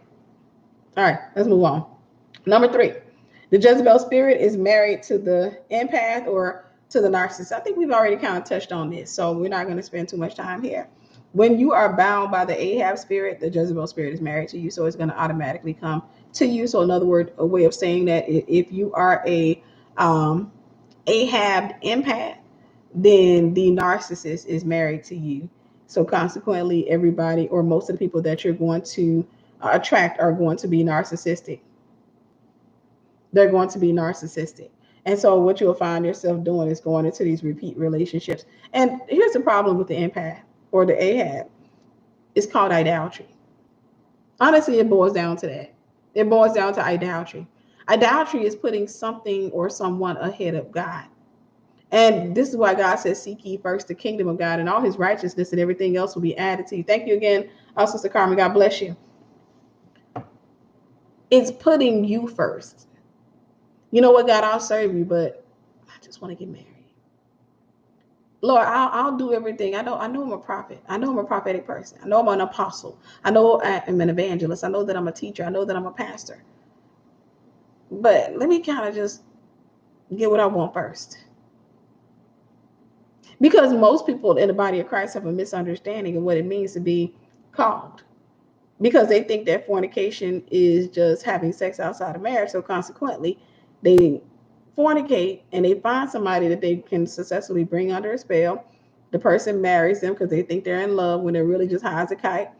[SPEAKER 1] All right, let's move on. Number 3, the Jezebel spirit is married to the empath or to the narcissist. I think we've already kind of touched on this, so we're not going to spend too much time here. When you are bound by the Ahab spirit, the Jezebel spirit is married to you, so it's going to automatically come to you. So in other words, a way of saying that if you are a Ahab empath, then the narcissist is married to you. So consequently, everybody or most of the people that you're going to attract are going to be narcissistic. They're going to be narcissistic. And so what you'll find yourself doing is going into these repeat relationships. And here's the problem with the empath or the Ahab. It's called idolatry. Honestly, it boils down to that. It boils down to idolatry. Idolatry is putting something or someone ahead of God. And this is why God says, seek ye first the kingdom of God and all his righteousness, and everything else will be added to you. Thank you again, Sister Carmen. God bless you. It's putting you first. You know what, God, I'll serve you, but I just want to get married. Lord, I'll do everything. I know I'm a prophet. I know I'm a prophetic person. I know I'm an apostle. I know I'm an evangelist. I know that I'm a teacher. I know that I'm a pastor. But let me kind of just get what I want first. Because most people in the body of Christ have a misunderstanding of what it means to be called. Because they think that fornication is just having sex outside of marriage. So consequently, they fornicate and they find somebody that they can successfully bring under a spell. The person marries them because they think they're in love when they're really just high as a kite.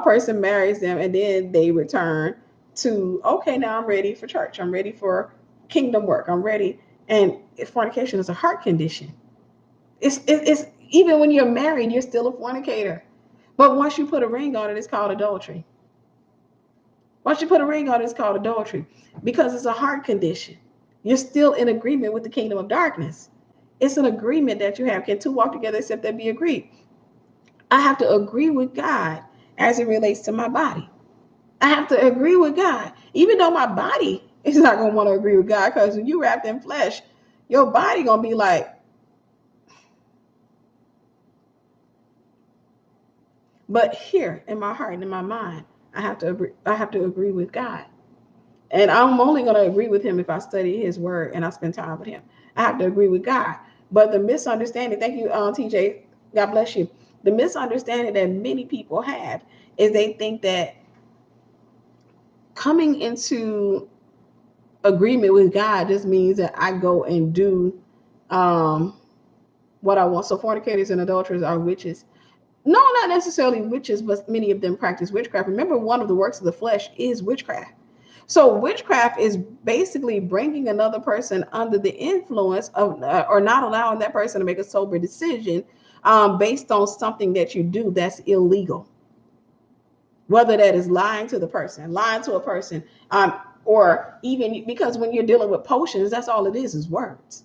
[SPEAKER 1] Person marries them and then they return to, okay, now I'm ready for church. I'm ready for kingdom work. I'm ready. And fornication is a heart condition. It's even when you're married, you're still a fornicator. But once you put a ring on it, it's called adultery. Once you put a ring on it, it's called adultery because it's a heart condition. You're still in agreement with the kingdom of darkness. It's an agreement that you have. Can two walk together except they be agreed? I have to agree with God as it relates to my body. I have to agree with God, even though my body is not going to want to agree with God, because when you're wrapped in flesh, your body going to be like, but here in my heart and in my mind, I have to agree with God. And I'm only going to agree with him if I study his word and I spend time with him. I have to agree with God. But the misunderstanding, thank you, TJ, God bless you. The misunderstanding that many people have is they think that coming into agreement with God just means that I go and do what I want. So fornicators and adulterers are witches. No, not necessarily witches, but many of them practice witchcraft. Remember, one of the works of the flesh is witchcraft. So witchcraft is basically bringing another person under the influence of, or not allowing that person to make a sober decision based on something that you do that's illegal. Whether that is lying to a person, or even because when you're dealing with potions, that's all it is words.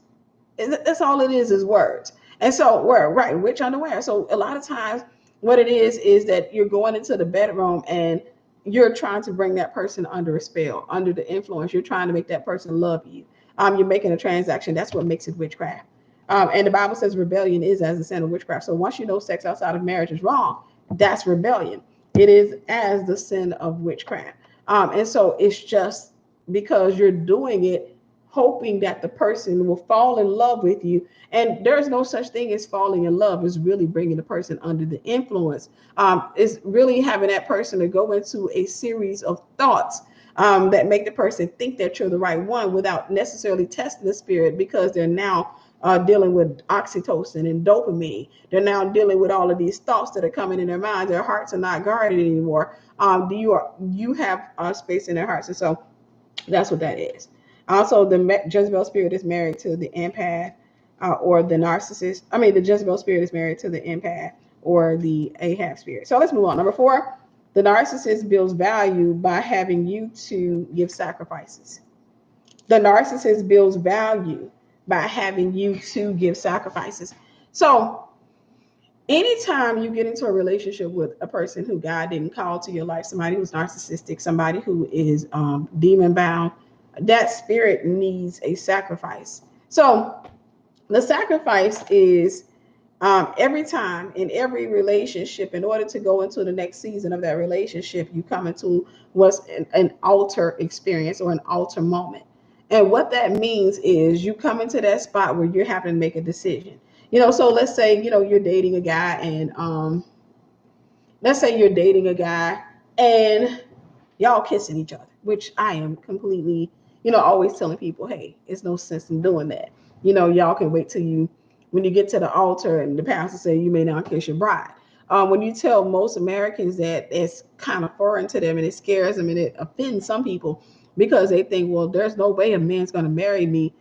[SPEAKER 1] That's all it is words. And so we're right, witch unaware. So a lot of times what it is that you're going into the bedroom and you're trying to bring that person under a spell, under the influence. You're trying to make that person love you. You're making a transaction. That's what makes it witchcraft. And the Bible says rebellion is as the sin of witchcraft. So once you know sex outside of marriage is wrong, that's rebellion. It is as the sin of witchcraft. And so it's just because you're doing it hoping that the person will fall in love with you. And there's no such thing as falling in love. It's really bringing the person under the influence. It's really having that person to go into a series of thoughts that make the person think that you're the right one without necessarily testing the spirit, because they're now dealing with oxytocin and dopamine. They're now dealing with all of these thoughts that are coming in their minds. Their hearts are not guarded anymore. You have space in their hearts, and so that's what that is. Also, the Jezebel spirit is married to the empath or the narcissist. I mean, the Jezebel spirit is married to the empath or the Ahab spirit. So let's move on. Number 4, the narcissist builds value by having you to give sacrifices. The narcissist builds value by having you to give sacrifices. So anytime you get into a relationship with a person who God didn't call to your life, somebody who's narcissistic, somebody who is demon bound, that spirit needs a sacrifice. So the sacrifice is every time in every relationship, in order to go into the next season of that relationship, you come into what's an altar experience or an altar moment. And what that means is you come into that spot where you're having to make a decision. So let's say, you're dating a guy, and and y'all kissing each other, which I am completely, always telling people, hey, it's no sense in doing that. Y'all can wait till when you get to the altar and the pastor say you may not kiss your bride. When you tell most Americans that, it's kind of foreign to them, and it scares them, and it offends some people, because they think, well, there's no way a man's going to marry me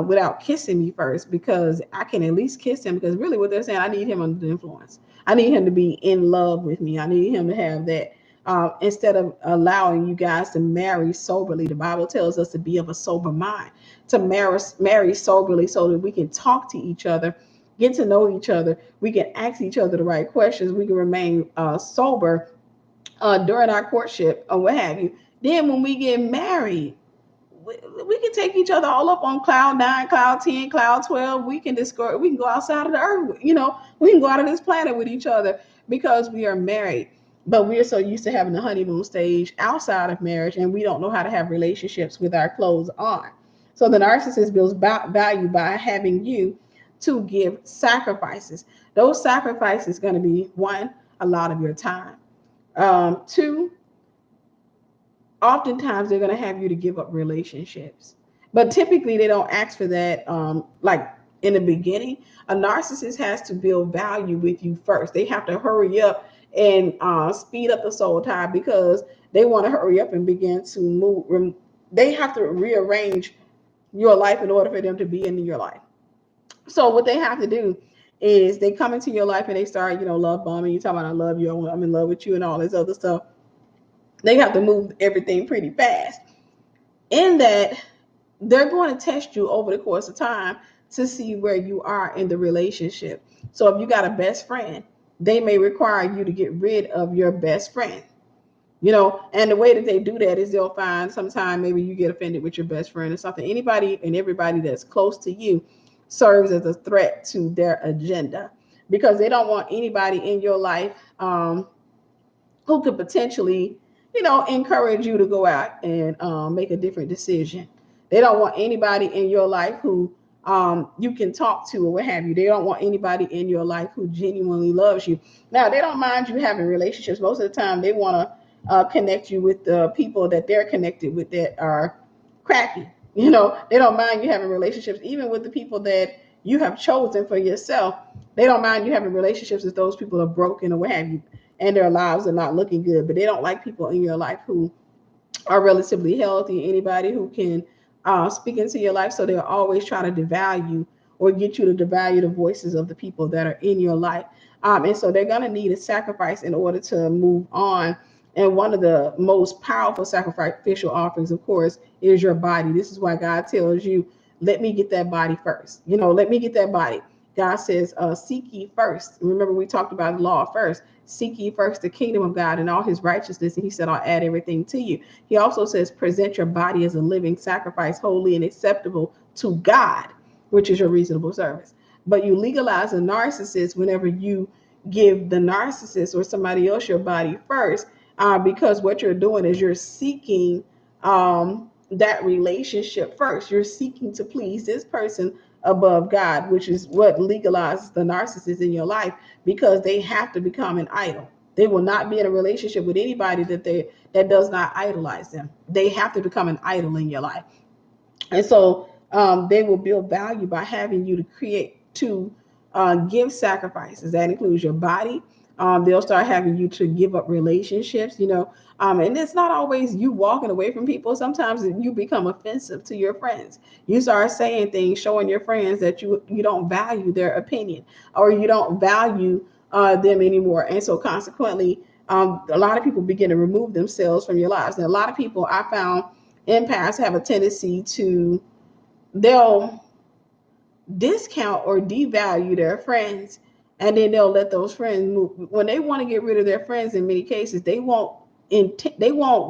[SPEAKER 1] without kissing me first, because I can at least kiss him. Because really what they're saying, I need him under the influence. I need him to be in love with me. I need him to have that. Instead of allowing you guys to marry soberly, the Bible tells us to be of a sober mind, to marry soberly, so that we can talk to each other, get to know each other. We can ask each other the right questions. We can remain sober during our courtship or what have you. Then when we get married, we can take each other all up on cloud 9, cloud 10, cloud 12. We can go outside of the earth. We can go out of this planet with each other, because we are married. But we are so used to having the honeymoon stage outside of marriage, and we don't know how to have relationships with our clothes on. So the narcissist builds value by having you to give sacrifices. Those sacrifices are going to be, 1, a lot of your time. 2, oftentimes they're going to have you to give up relationships, but typically they don't ask for that. Like in the beginning, a narcissist has to build value with you first. They have to hurry up and speed up the soul tie, because they want to hurry up and begin to move. They have to rearrange your life in order for them to be in your life. So what they have to do is they come into your life and they start, love bombing. You talking about, I love you, I'm in love with you, and all this other stuff. They have to move everything pretty fast. In that, they're going to test you over the course of time to see where you are in the relationship. So if you got a best friend, they may require you to get rid of your best friend. And the way that they do that is they'll find sometime maybe you get offended with your best friend or something. Anybody and everybody that's close to you serves as a threat to their agenda, because they don't want anybody in your life who could potentially, encourage you to go out and make a different decision. They don't want anybody in your life who you can talk to or what have you. They don't want anybody in your life who genuinely loves you. Now, they don't mind you having relationships. Most of the time, they want to connect you with the people that they're connected with that are crappy. They don't mind you having relationships, even with the people that you have chosen for yourself. They don't mind you having relationships if those people are broken or what have you, and their lives are not looking good. But they don't like people in your life who are relatively healthy, anybody who can speak into your life. So they'll always try to devalue or get you to devalue the voices of the people that are in your life. And so they're going to need a sacrifice in order to move on. And one of the most powerful sacrificial offerings, of course, is your body. This is why God tells you, let me get that body first. Let me get that body. God says, seek ye first. Remember, we talked about the law first. Seek ye first the kingdom of God and all his righteousness. And he said, I'll add everything to you. He also says, present your body as a living sacrifice, holy and acceptable to God, which is your reasonable service. But you legalize a narcissist whenever you give the narcissist or somebody else your body first, because what you're doing is you're seeking that relationship first. You're seeking to please this person above God, which is what legalizes the narcissist in your life, because they have to become an idol. They will not be in a relationship with anybody that does not idolize them. They have to become an idol in your life. And so they will build value by having you to give sacrifices. That includes your body. They'll start having you to give up relationships, and it's not always you walking away from people. Sometimes you become offensive to your friends. You start saying things, showing your friends that you don't value their opinion, or you don't value them anymore. And so consequently, a lot of people begin to remove themselves from your lives. And a lot of people, I found, empaths have a tendency to, they'll discount or devalue their friends, and then they'll let those friends move. When they want to get rid of their friends, in many cases they won't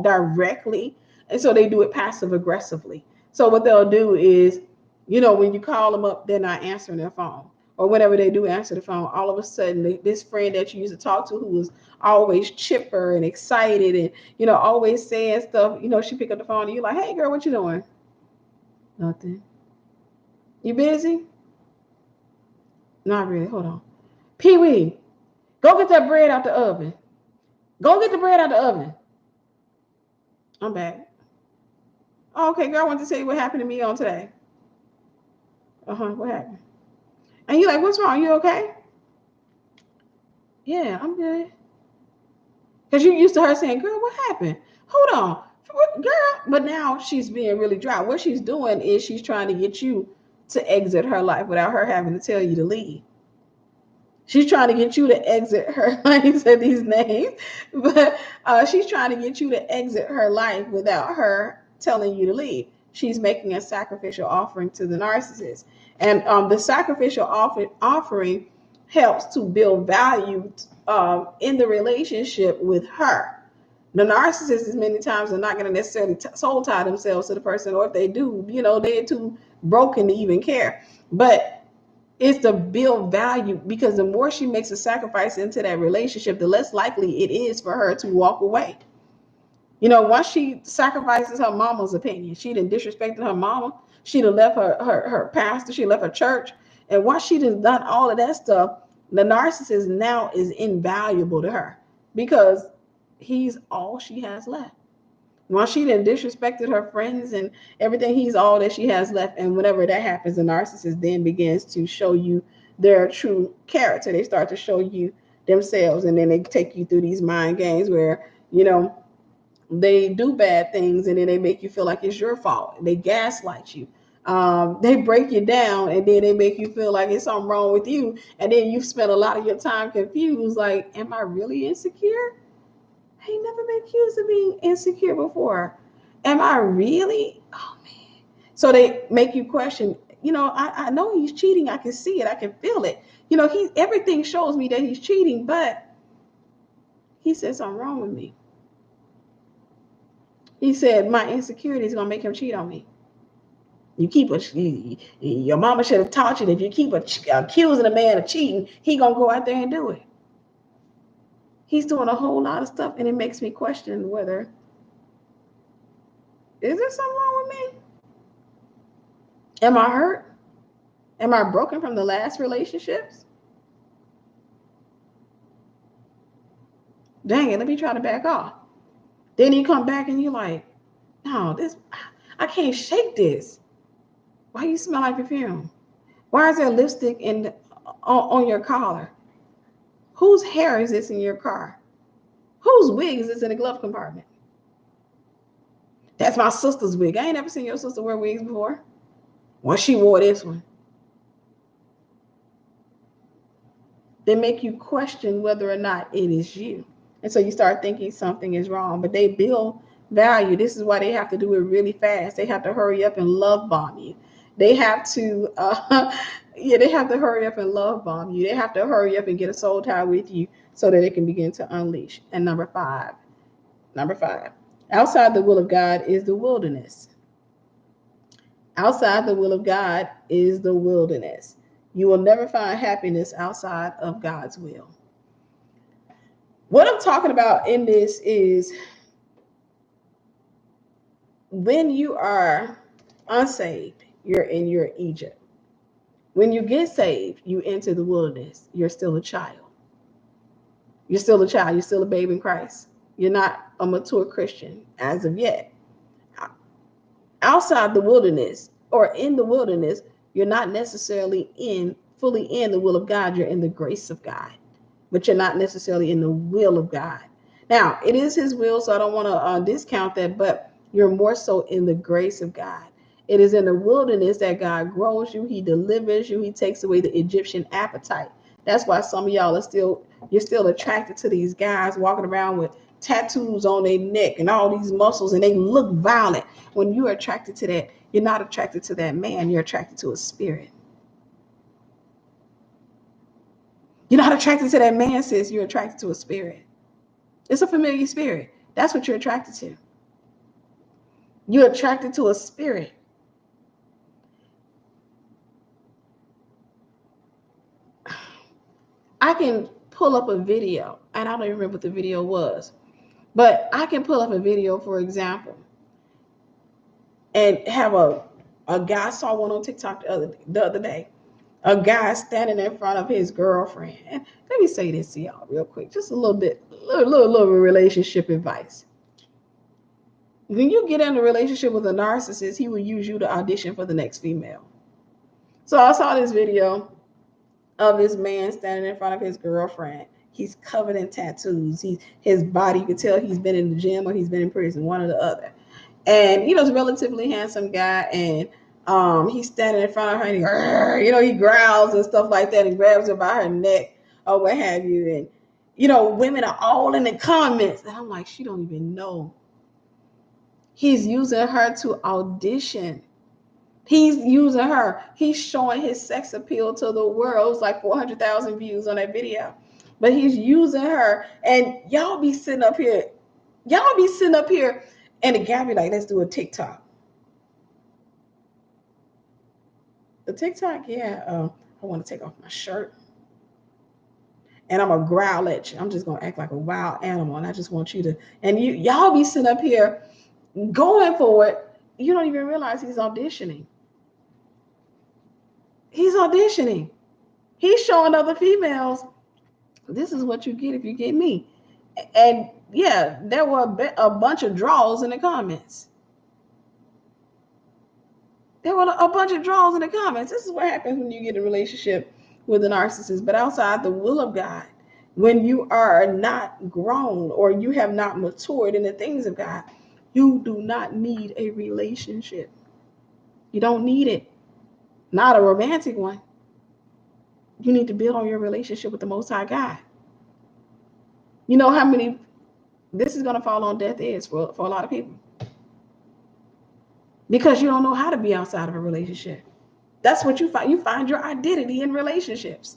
[SPEAKER 1] directly, and so they do it passive aggressively. So what they'll do is, when you call them up, they're not answering their phone, or whenever they do answer the phone, all of a sudden this friend that you used to talk to, who was always chipper and excited and always saying stuff, she pick up the phone and you're like, hey girl, what you doing? Nothing. You busy? Not really. Hold on. Pee Wee, go get that bread out the oven. Go get the bread out the oven. I'm back. Oh, okay, girl, I want to tell you what happened to me on today. What happened? And you're like, what's wrong? You okay? Yeah, I'm good. Because you're used to her saying, girl, what happened? Hold on. Girl. But now she's being really dry. What she's doing is she's trying to get you to exit her life without her having to tell you to leave. She's trying to get you to exit her life. I said these names, but she's trying to get you to exit her life without her telling you to leave. She's making a sacrificial offering to the narcissist. And the sacrificial offering helps to build value in the relationship with her. The narcissists, many times, are not going to necessarily soul tie themselves to the person, or if they do, they're too broken to even care. But it's to build value, because the more she makes a sacrifice into that relationship, the less likely it is for her to walk away. Once she sacrifices her mama's opinion, she done disrespected her mama, she done left her pastor, she left her church, and once she done done all of that stuff, the narcissist now is invaluable to her, because he's all she has left. Once she done disrespected her friends and everything, he's all that she has left. And whenever that happens, the narcissist then begins to show you their true character. They start to show you themselves, and then they take you through these mind games where, they do bad things, and then they make you feel like it's your fault. They gaslight you. They break you down, and then they make you feel like it's something wrong with you. And then you've spent a lot of your time confused, like, am I really insecure? I ain't never been accused of being insecure before. Am I really? Oh man. So they make you question, I know he's cheating. I can see it. I can feel it. Everything shows me that he's cheating, but he said something wrong with me. He said my insecurity is going to make him cheat on me. Your mama should have taught you that if you keep accusing a man of cheating, he going to go out there and do it. He's doing a whole lot of stuff, and it makes me question whether, is there something wrong with me? Am I hurt? Am I broken from the last relationships? Dang it, let me try to back off. Then you come back and you're like, no, I can't shake this. Why you smell like perfume? Why is there lipstick on your collar? Whose hair is this in your car? Whose wig is this in the glove compartment? That's my sister's wig. I ain't never seen your sister wear wigs before. Well, she wore this one. They make you question whether or not it is you. And so you start thinking something is wrong, but they build value. This is why they have to do it really fast. They have to hurry up and love bomb you. They have to, they have to hurry up and love bomb you. They have to hurry up and get a soul tie with you so that they can begin to unleash. And number five, outside the will of God is the wilderness. Outside the will of God is the wilderness. You will never find happiness outside of God's will. What I'm talking about in this is when you are unsaved, you're in your Egypt. When you get saved, you enter the wilderness. You're still a child. You're still a child. You're still a babe in Christ. You're not a mature Christian as of yet. Outside the wilderness or in the wilderness, you're not necessarily fully in the will of God. You're in the grace of God, but you're not necessarily in the will of God. Now, it is his will, so I don't want to discount that, but you're more so in the grace of God. It is in the wilderness that God grows you. He delivers you. He takes away the Egyptian appetite. That's why some of y'all you're still attracted to these guys walking around with tattoos on their neck and all these muscles, and they look violent. When you're attracted to that, you're not attracted to that man. You're attracted to a spirit. You're not attracted to that man, sis. You're attracted to a spirit. It's a familiar spirit. That's what you're attracted to. You're attracted to a spirit. I can pull up a video, and I don't even remember what the video was, but I can pull up a video, for example, and have a guy. I saw one on TikTok the other day. A guy standing in front of his girlfriend. And let me say this to y'all real quick, just a little relationship advice. When you get in a relationship with a narcissist, he will use you to audition for the next female. So I saw this video of this man standing in front of his girlfriend. He's covered in tattoos. His body, you can tell he's been in the gym or he's been in prison, one or the other. And he's a relatively handsome guy, and he's standing in front of her, and he growls and stuff like that, and grabs her by her neck or what have you. And women are all in the comments, and I'm like, she don't even know. He's using her to audition. He's using her. He's showing his sex appeal to the world. It was like 400,000 views on that video. But he's using her. And y'all be sitting up here. And the guy be like, let's do a TikTok. The TikTok, yeah. I want to take off my shirt. And I'm going to growl at you. I'm just going to act like a wild animal. And I just want you to. And y'all be sitting up here going for it. You don't even realize he's auditioning. He's auditioning. He's showing other females, this is what you get if you get me. And yeah, there were a bunch of draws in the comments. There were a bunch of draws in the comments. This is what happens when you get in a relationship with a narcissist. But outside the will of God, when you are not grown or you have not matured in the things of God, you do not need a relationship. You don't need it. Not a romantic one. You need to build on your relationship with the Most High God. You know how many, this is going to fall on deaf ears for a lot of people. Because you don't know how to be outside of a relationship. That's what you find. You find your identity in relationships.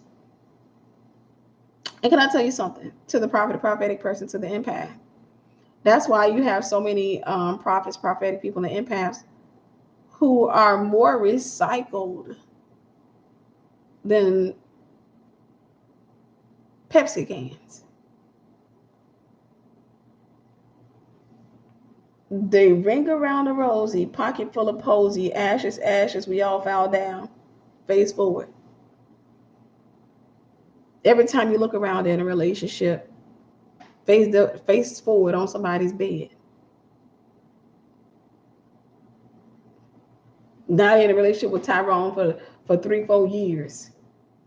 [SPEAKER 1] And can I tell you something? To the prophet, the prophetic person, to the empath. That's why you have so many prophets, prophetic people, and empaths who are more recycled than Pepsi cans. They ring around the rosy, pocket full of posy, ashes, ashes, we all fall down, face forward. Every time you look around in a relationship, face forward on somebody's bed. Now in a relationship with Tyrone for 3-4 years.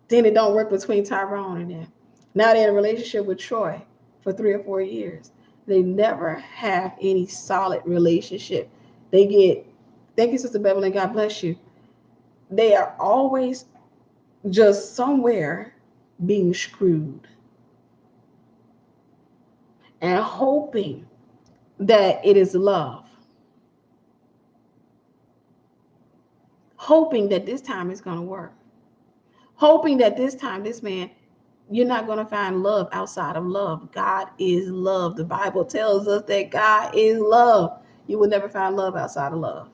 [SPEAKER 1] Then it don't work between Tyrone and them. Now they're in a relationship with Troy for 3 or 4 years. They never have any solid relationship. They get, thank you, Sister Beverly, God bless you. They are always just somewhere being screwed and hoping that it is love. Hoping that this time it's going to work. Hoping that this time, this man, you're not going to find love outside of love. God is love. The Bible tells us that God is love. You will never find love outside of love.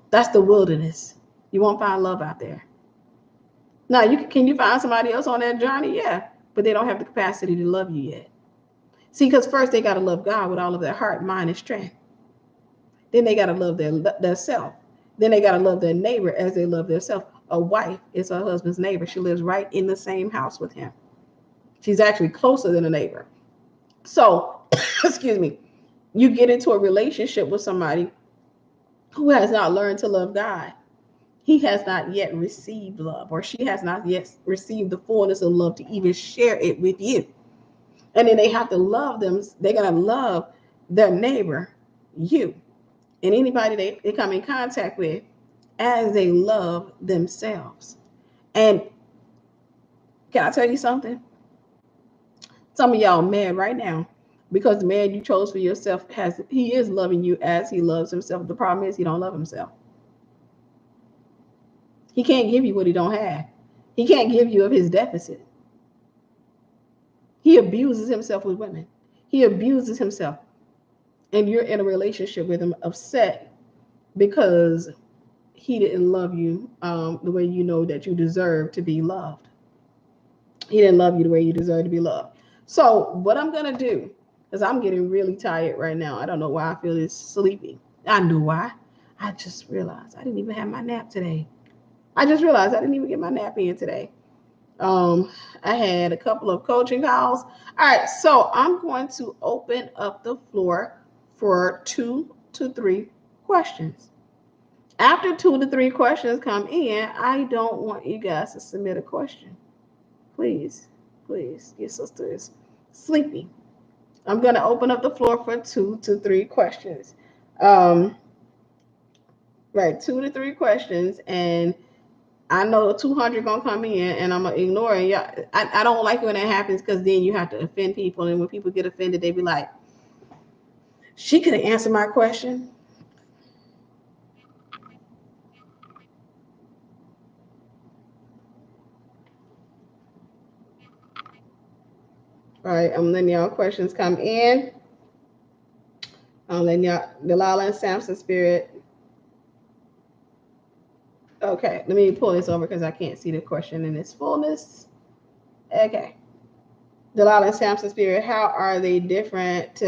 [SPEAKER 1] That's the wilderness. You won't find love out there. Now, can you find somebody else on that journey? Yeah, but they don't have the capacity to love you yet. See, because first they got to love God with all of their heart, mind, and strength. Then they got to love their self. Then they got to love their neighbor as they love their self. A wife is her husband's neighbor. She lives right in the same house with him. She's actually closer than a neighbor. So, excuse me, you get into a relationship with somebody who has not learned to love God. He has not yet received love, or she has not yet received the fullness of love to even share it with you. And then they have to love them. They're going to love their neighbor, you, and anybody they come in contact with as they love themselves. And can I tell you something? Some of y'all mad right now because the man you chose for yourself he is loving you as he loves himself. The problem is he don't love himself. He can't give you what he don't have. He can't give you of his deficit. He abuses himself with women. He abuses himself. And you're in a relationship with him upset because he didn't love you the way you know that you deserve to be loved. He didn't love you the way you deserve to be loved. So what I'm going to do, because I'm getting really tired right now. I don't know why I feel this sleepy. I know why. I just realized I didn't even have my nap today. I just realized I didn't even get my nap in today. I had a couple of coaching calls. All right, so I'm going to open up the floor for 2 to 3 questions. After 2 to 3 questions come in, I don't want you guys to submit a question. Please, your sister is sleepy. I'm going to open up the floor for 2 to 3 questions. Right, 2 to 3 questions, and I know 200 gonna come in, and I'm gonna ignore it. I don't like when that happens because then you have to offend people, and when people get offended, they be like, "She could have answered my question." All right, I'm letting y'all questions come in. I'm letting y'all Delilah and Samson spirit. Okay, let me pull this over because I can't see the question in its fullness. Okay, Delilah and Samson spirit. How are they different?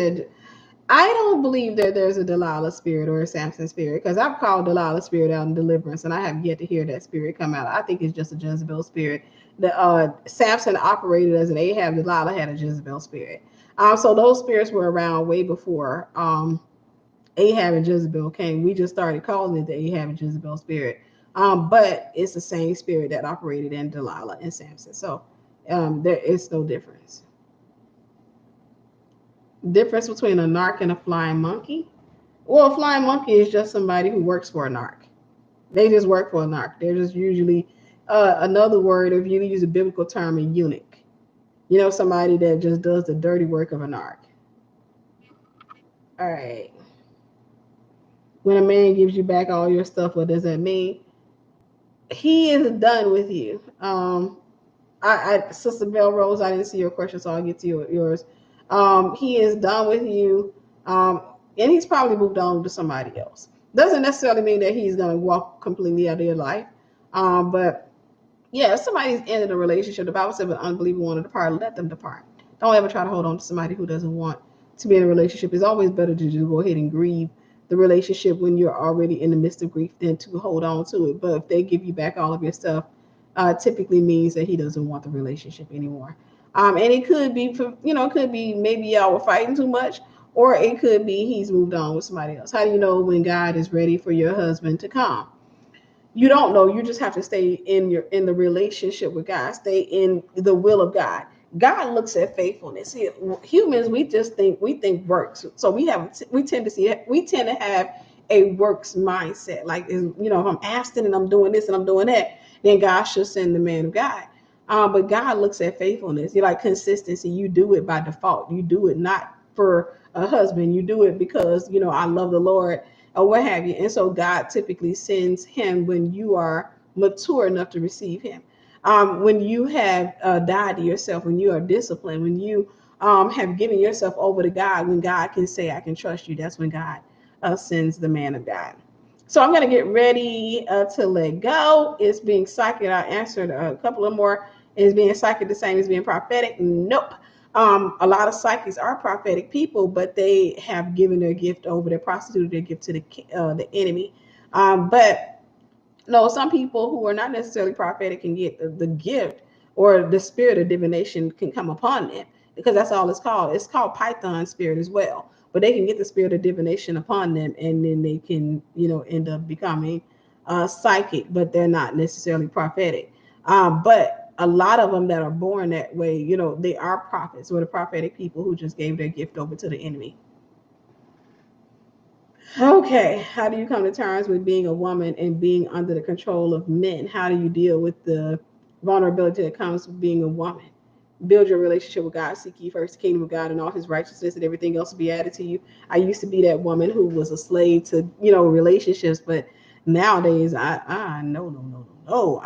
[SPEAKER 1] I don't believe that there's a Delilah spirit or a Samson spirit because I've called Delilah spirit out in deliverance and I have yet to hear that spirit come out. I think it's just a Jezebel spirit. The Samson operated as an Ahab. Delilah had a Jezebel spirit. So those spirits were around way before Ahab and Jezebel came. We just started calling it the Ahab and Jezebel spirit. But it's the same spirit that operated in Delilah and Samson. So there is no difference. Difference between a narc and a flying monkey? Well, a flying monkey is just somebody who works for a narc. They just work for a narc. They're just usually another word, if you use a biblical term, a eunuch. You know, somebody that just does the dirty work of a narc. All right. When a man gives you back all your stuff, what does that mean? He is done with you. Sister Bell Rose, I didn't see your question, so I'll get to yours. He is done with you, and he's probably moved on to somebody else. Doesn't necessarily mean that he's going to walk completely out of your life, but yeah, if somebody's ended a relationship, the Bible said, "If an unbeliever wanted to depart, let them depart." Don't ever try to hold on to somebody who doesn't want to be in a relationship. It's always better to just go ahead and grieve the relationship when you're already in the midst of grief than to hold on to it. But if they give you back all of your stuff, typically means that he doesn't want the relationship anymore. And it could be, it could be maybe y'all were fighting too much, or it could be he's moved on with somebody else. How do you know when God is ready for your husband to come? You don't know. You just have to stay in the relationship with God. Stay in the will of God. God looks at faithfulness. Humans, we think works. So we tend to have a works mindset. Like, if I'm abstinent and I'm doing this and I'm doing that, then God should send the man of God. But God looks at faithfulness. You're like consistency. You do it by default. You do it not for a husband. You do it because I love the Lord or what have you. And so God typically sends him when you are mature enough to receive him. When you have died to yourself, when you are disciplined, when you have given yourself over to God, when God can say, "I can trust you," that's when God sends the man of God. So I'm going to get ready to let go. It's being psychic. I answered a couple of more. Is being psychic the same as being prophetic? Nope. A lot of psychics are prophetic people, but they have given their gift over, they prostituted their gift to the enemy. But no, some people who are not necessarily prophetic can get the gift or the spirit of divination can come upon them, because that's all it's called. It's called Python spirit as well. But they can get the spirit of divination upon them, and then they can, end up becoming psychic, but they're not necessarily prophetic. But a lot of them that are born that way, they are prophets or the prophetic people who just gave their gift over to the enemy. Okay, how do you come to terms with being a woman and being under the control of men? How do you deal with the vulnerability that comes with being a woman? Build your relationship with God. Seek ye first the kingdom of God and all his righteousness, and everything else will be added to you. I used to be that woman who was a slave to, relationships, but nowadays no.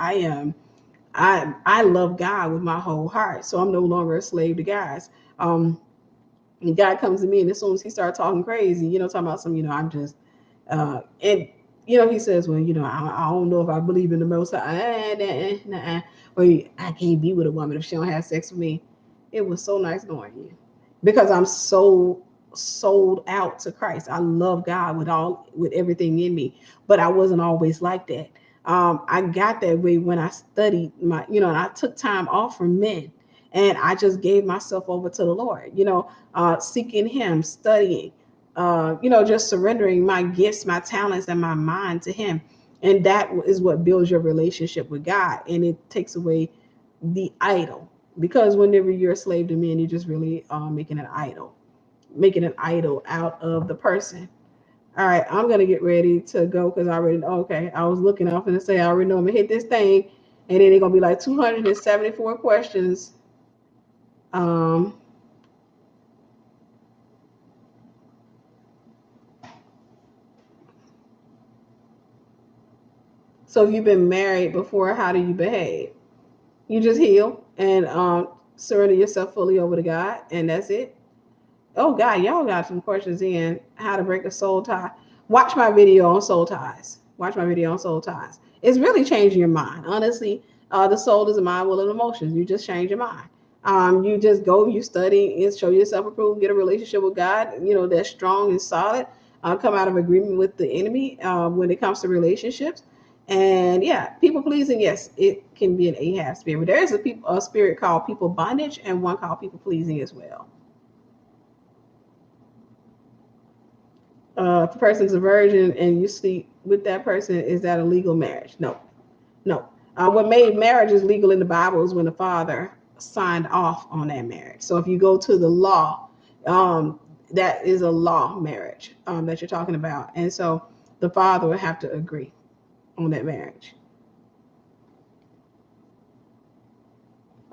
[SPEAKER 1] I love God with my whole heart. So I'm no longer a slave to guys. And God comes to me, and as soon as he started talking crazy, talking about some, I'm just, and he says, well, I don't know if I believe in the Most High. Or I can't be with a woman if she don't have sex with me. It was so nice knowing you, because I'm so sold out to Christ. I love God with everything in me, but I wasn't always like that. I got that way when I studied and I took time off from men, and I just gave myself over to the Lord, seeking him, studying, just surrendering my gifts, my talents, and my mind to him. And that is what builds your relationship with God. And it takes away the idol, because whenever you're a slave to men, you're just really making an idol out of the person. All right, I'm going to get ready to go, because I was looking off and say, I already know I'm going to hit this thing. And then it's going to be like 274 questions. So if you've been married before, how do you behave? You just heal and surrender yourself fully over to God, and that's it. Oh God, y'all got some questions in how to break a soul tie. Watch my video on soul ties. It's really changing your mind. Honestly, the soul is a mind, will, and emotions. You just change your mind. You just go, you study, and show yourself approved, get a relationship with God, that's strong and solid. Come out of agreement with the enemy when it comes to relationships. And yeah, people pleasing, yes, it can be an Ahab spirit. But there is a spirit called people bondage, and one called people pleasing as well. If the person's a virgin and you sleep with that person, is that a legal marriage? No. What made marriage legal in the Bible is when the father signed off on that marriage. So if you go to the law, that is a law marriage that you're talking about. And so the father would have to agree on that marriage.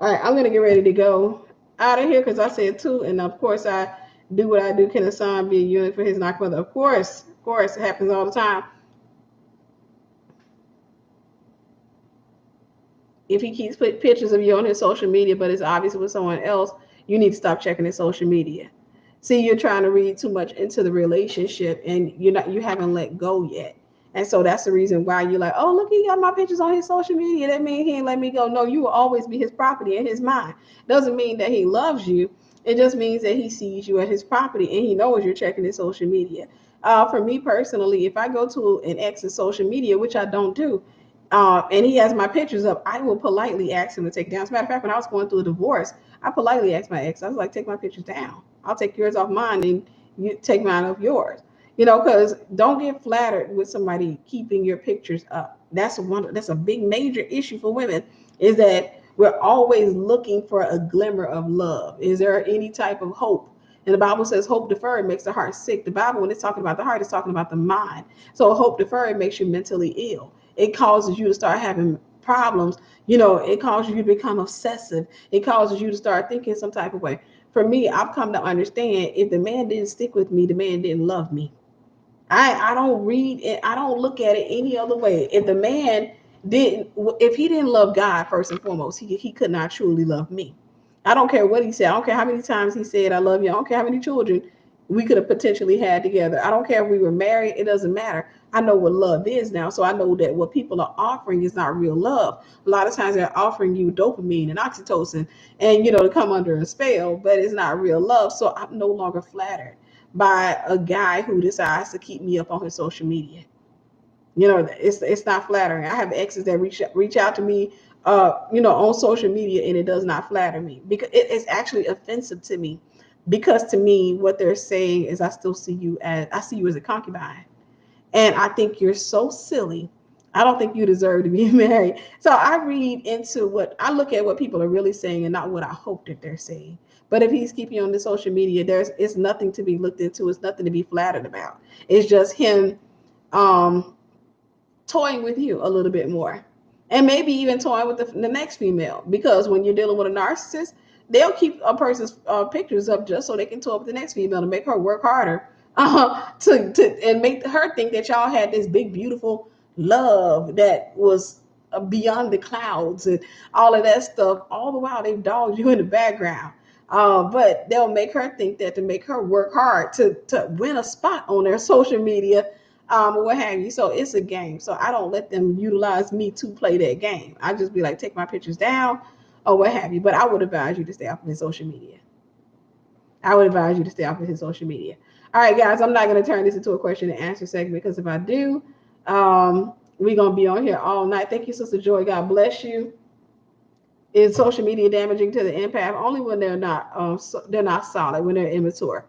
[SPEAKER 1] All right, I'm going to get ready to go out of here, because I said two. And of course, I do what I do. Can a son be a eunuch for his not mother? Of course, it happens all the time. If he keeps putting pictures of you on his social media, but it's obvious with someone else, you need to stop checking his social media. See, you're trying to read too much into the relationship, and you haven't let go yet. And so that's the reason why you're like, oh, look, he got my pictures on his social media. That means he ain't let me go. No, you will always be his property in his mind. Doesn't mean that he loves you. It just means that he sees you as his property, and he knows you're checking his social media. For me personally, if I go to an ex's social media, which I don't do, and he has my pictures up, I will politely ask him to take down. As a matter of fact, when I was going through a divorce, I politely asked my ex, I was like, take my pictures down. I'll take yours off mine, and you take mine off yours. Because don't get flattered with somebody keeping your pictures up. That's a big major issue for women, is that we're always looking for a glimmer of love. Is there any type of hope? And the Bible says hope deferred makes the heart sick. The Bible, when it's talking about the heart, it's talking about the mind. So hope deferred makes you mentally ill. It causes you to start having problems. It causes you to become obsessive. It causes you to start thinking some type of way. For me, I've come to understand, if the man didn't stick with me, the man didn't love me. I don't read it. I don't look at it any other way. If the man if he didn't love God first and foremost, he could not truly love me. I don't care what he said. I don't care how many times he said, I love you. I don't care how many children we could have potentially had together. I don't care if we were married. It doesn't matter. I know what love is now. So I know that what people are offering is not real love. A lot of times they're offering you dopamine and oxytocin and, to come under a spell, but it's not real love. So I'm no longer flattered by a guy who decides to keep me up on his social media. It's not flattering. I have exes that reach out to me on social media, and it does not flatter me, because it is actually offensive to me. Because to me, what they're saying is, I see you as a concubine, and I think you're so silly. I don't think you deserve to be married. So I look at what people are really saying and not what I hope that they're saying. But if he's keeping you on the social media, it's nothing to be looked into. It's nothing to be flattered about. It's just him um, toying with you a little bit more, and maybe even toying with the next female. Because when you're dealing with a narcissist, they'll keep a person's pictures up just so they can toy with the next female to make her work harder, and make her think that y'all had this big beautiful love that was beyond the clouds and all of that stuff. All the while they've dogged you in the background. But they'll make her think that to make her work hard to win a spot on their social media, or what have you. So it's a game. So I don't let them utilize me to play that game. I just be like, take my pictures down or what have you. But I would advise you to stay off of his social media. I would advise you to stay off of his social media. All right, guys, I'm not going to turn this into a question and answer segment, because if I do, we're going to be on here all night. Thank you, Sister Joy. God bless you. Is social media damaging to the empath? Only when they're not solid, when they're immature.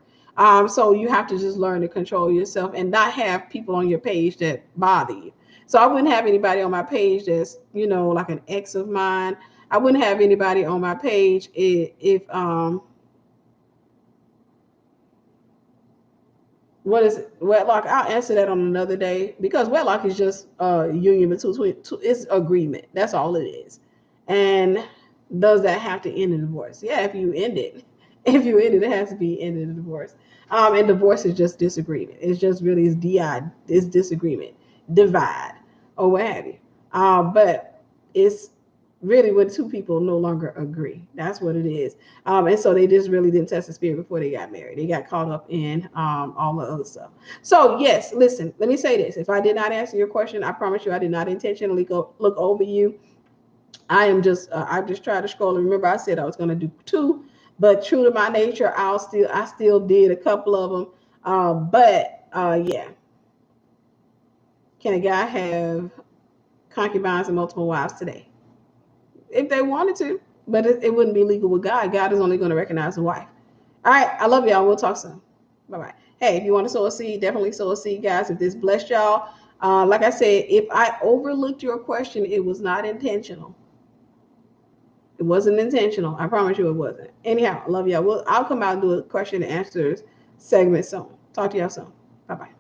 [SPEAKER 1] So you have to just learn to control yourself and not have people on your page that bother you. So I wouldn't have anybody on my page that's, like an ex of mine. I wouldn't have anybody on my page if what is it? Wedlock? I'll answer that on another day, because wedlock is just a union between two. It's agreement. That's all it is. And does that have to end in divorce? Yeah, if you end it, it has to be ended in divorce. And divorce is just disagreement. It's just really it's disagreement, divide, or what have you. But it's really when two people no longer agree. That's what it is. And so they just really didn't test the spirit before they got married. They got caught up in all the other stuff. So yes, listen, let me say this. If I did not answer your question, I promise you I did not intentionally look over you. I just tried to scroll. And remember, I said I was going to do 2, but true to my nature, I still did a couple of them. Yeah. Can a guy have concubines and multiple wives today? If they wanted to, but it wouldn't be legal with God. God is only going to recognize a wife. All right. I love y'all. We'll talk soon. Bye-bye. Hey, if you want to sow a seed, definitely sow a seed, guys. If this blessed y'all, like I said, if I overlooked your question, it was not intentional. It wasn't intentional. I promise you it wasn't. Anyhow, I love y'all. I'll come out and do a question and answers segment soon. Talk to y'all soon. Bye-bye.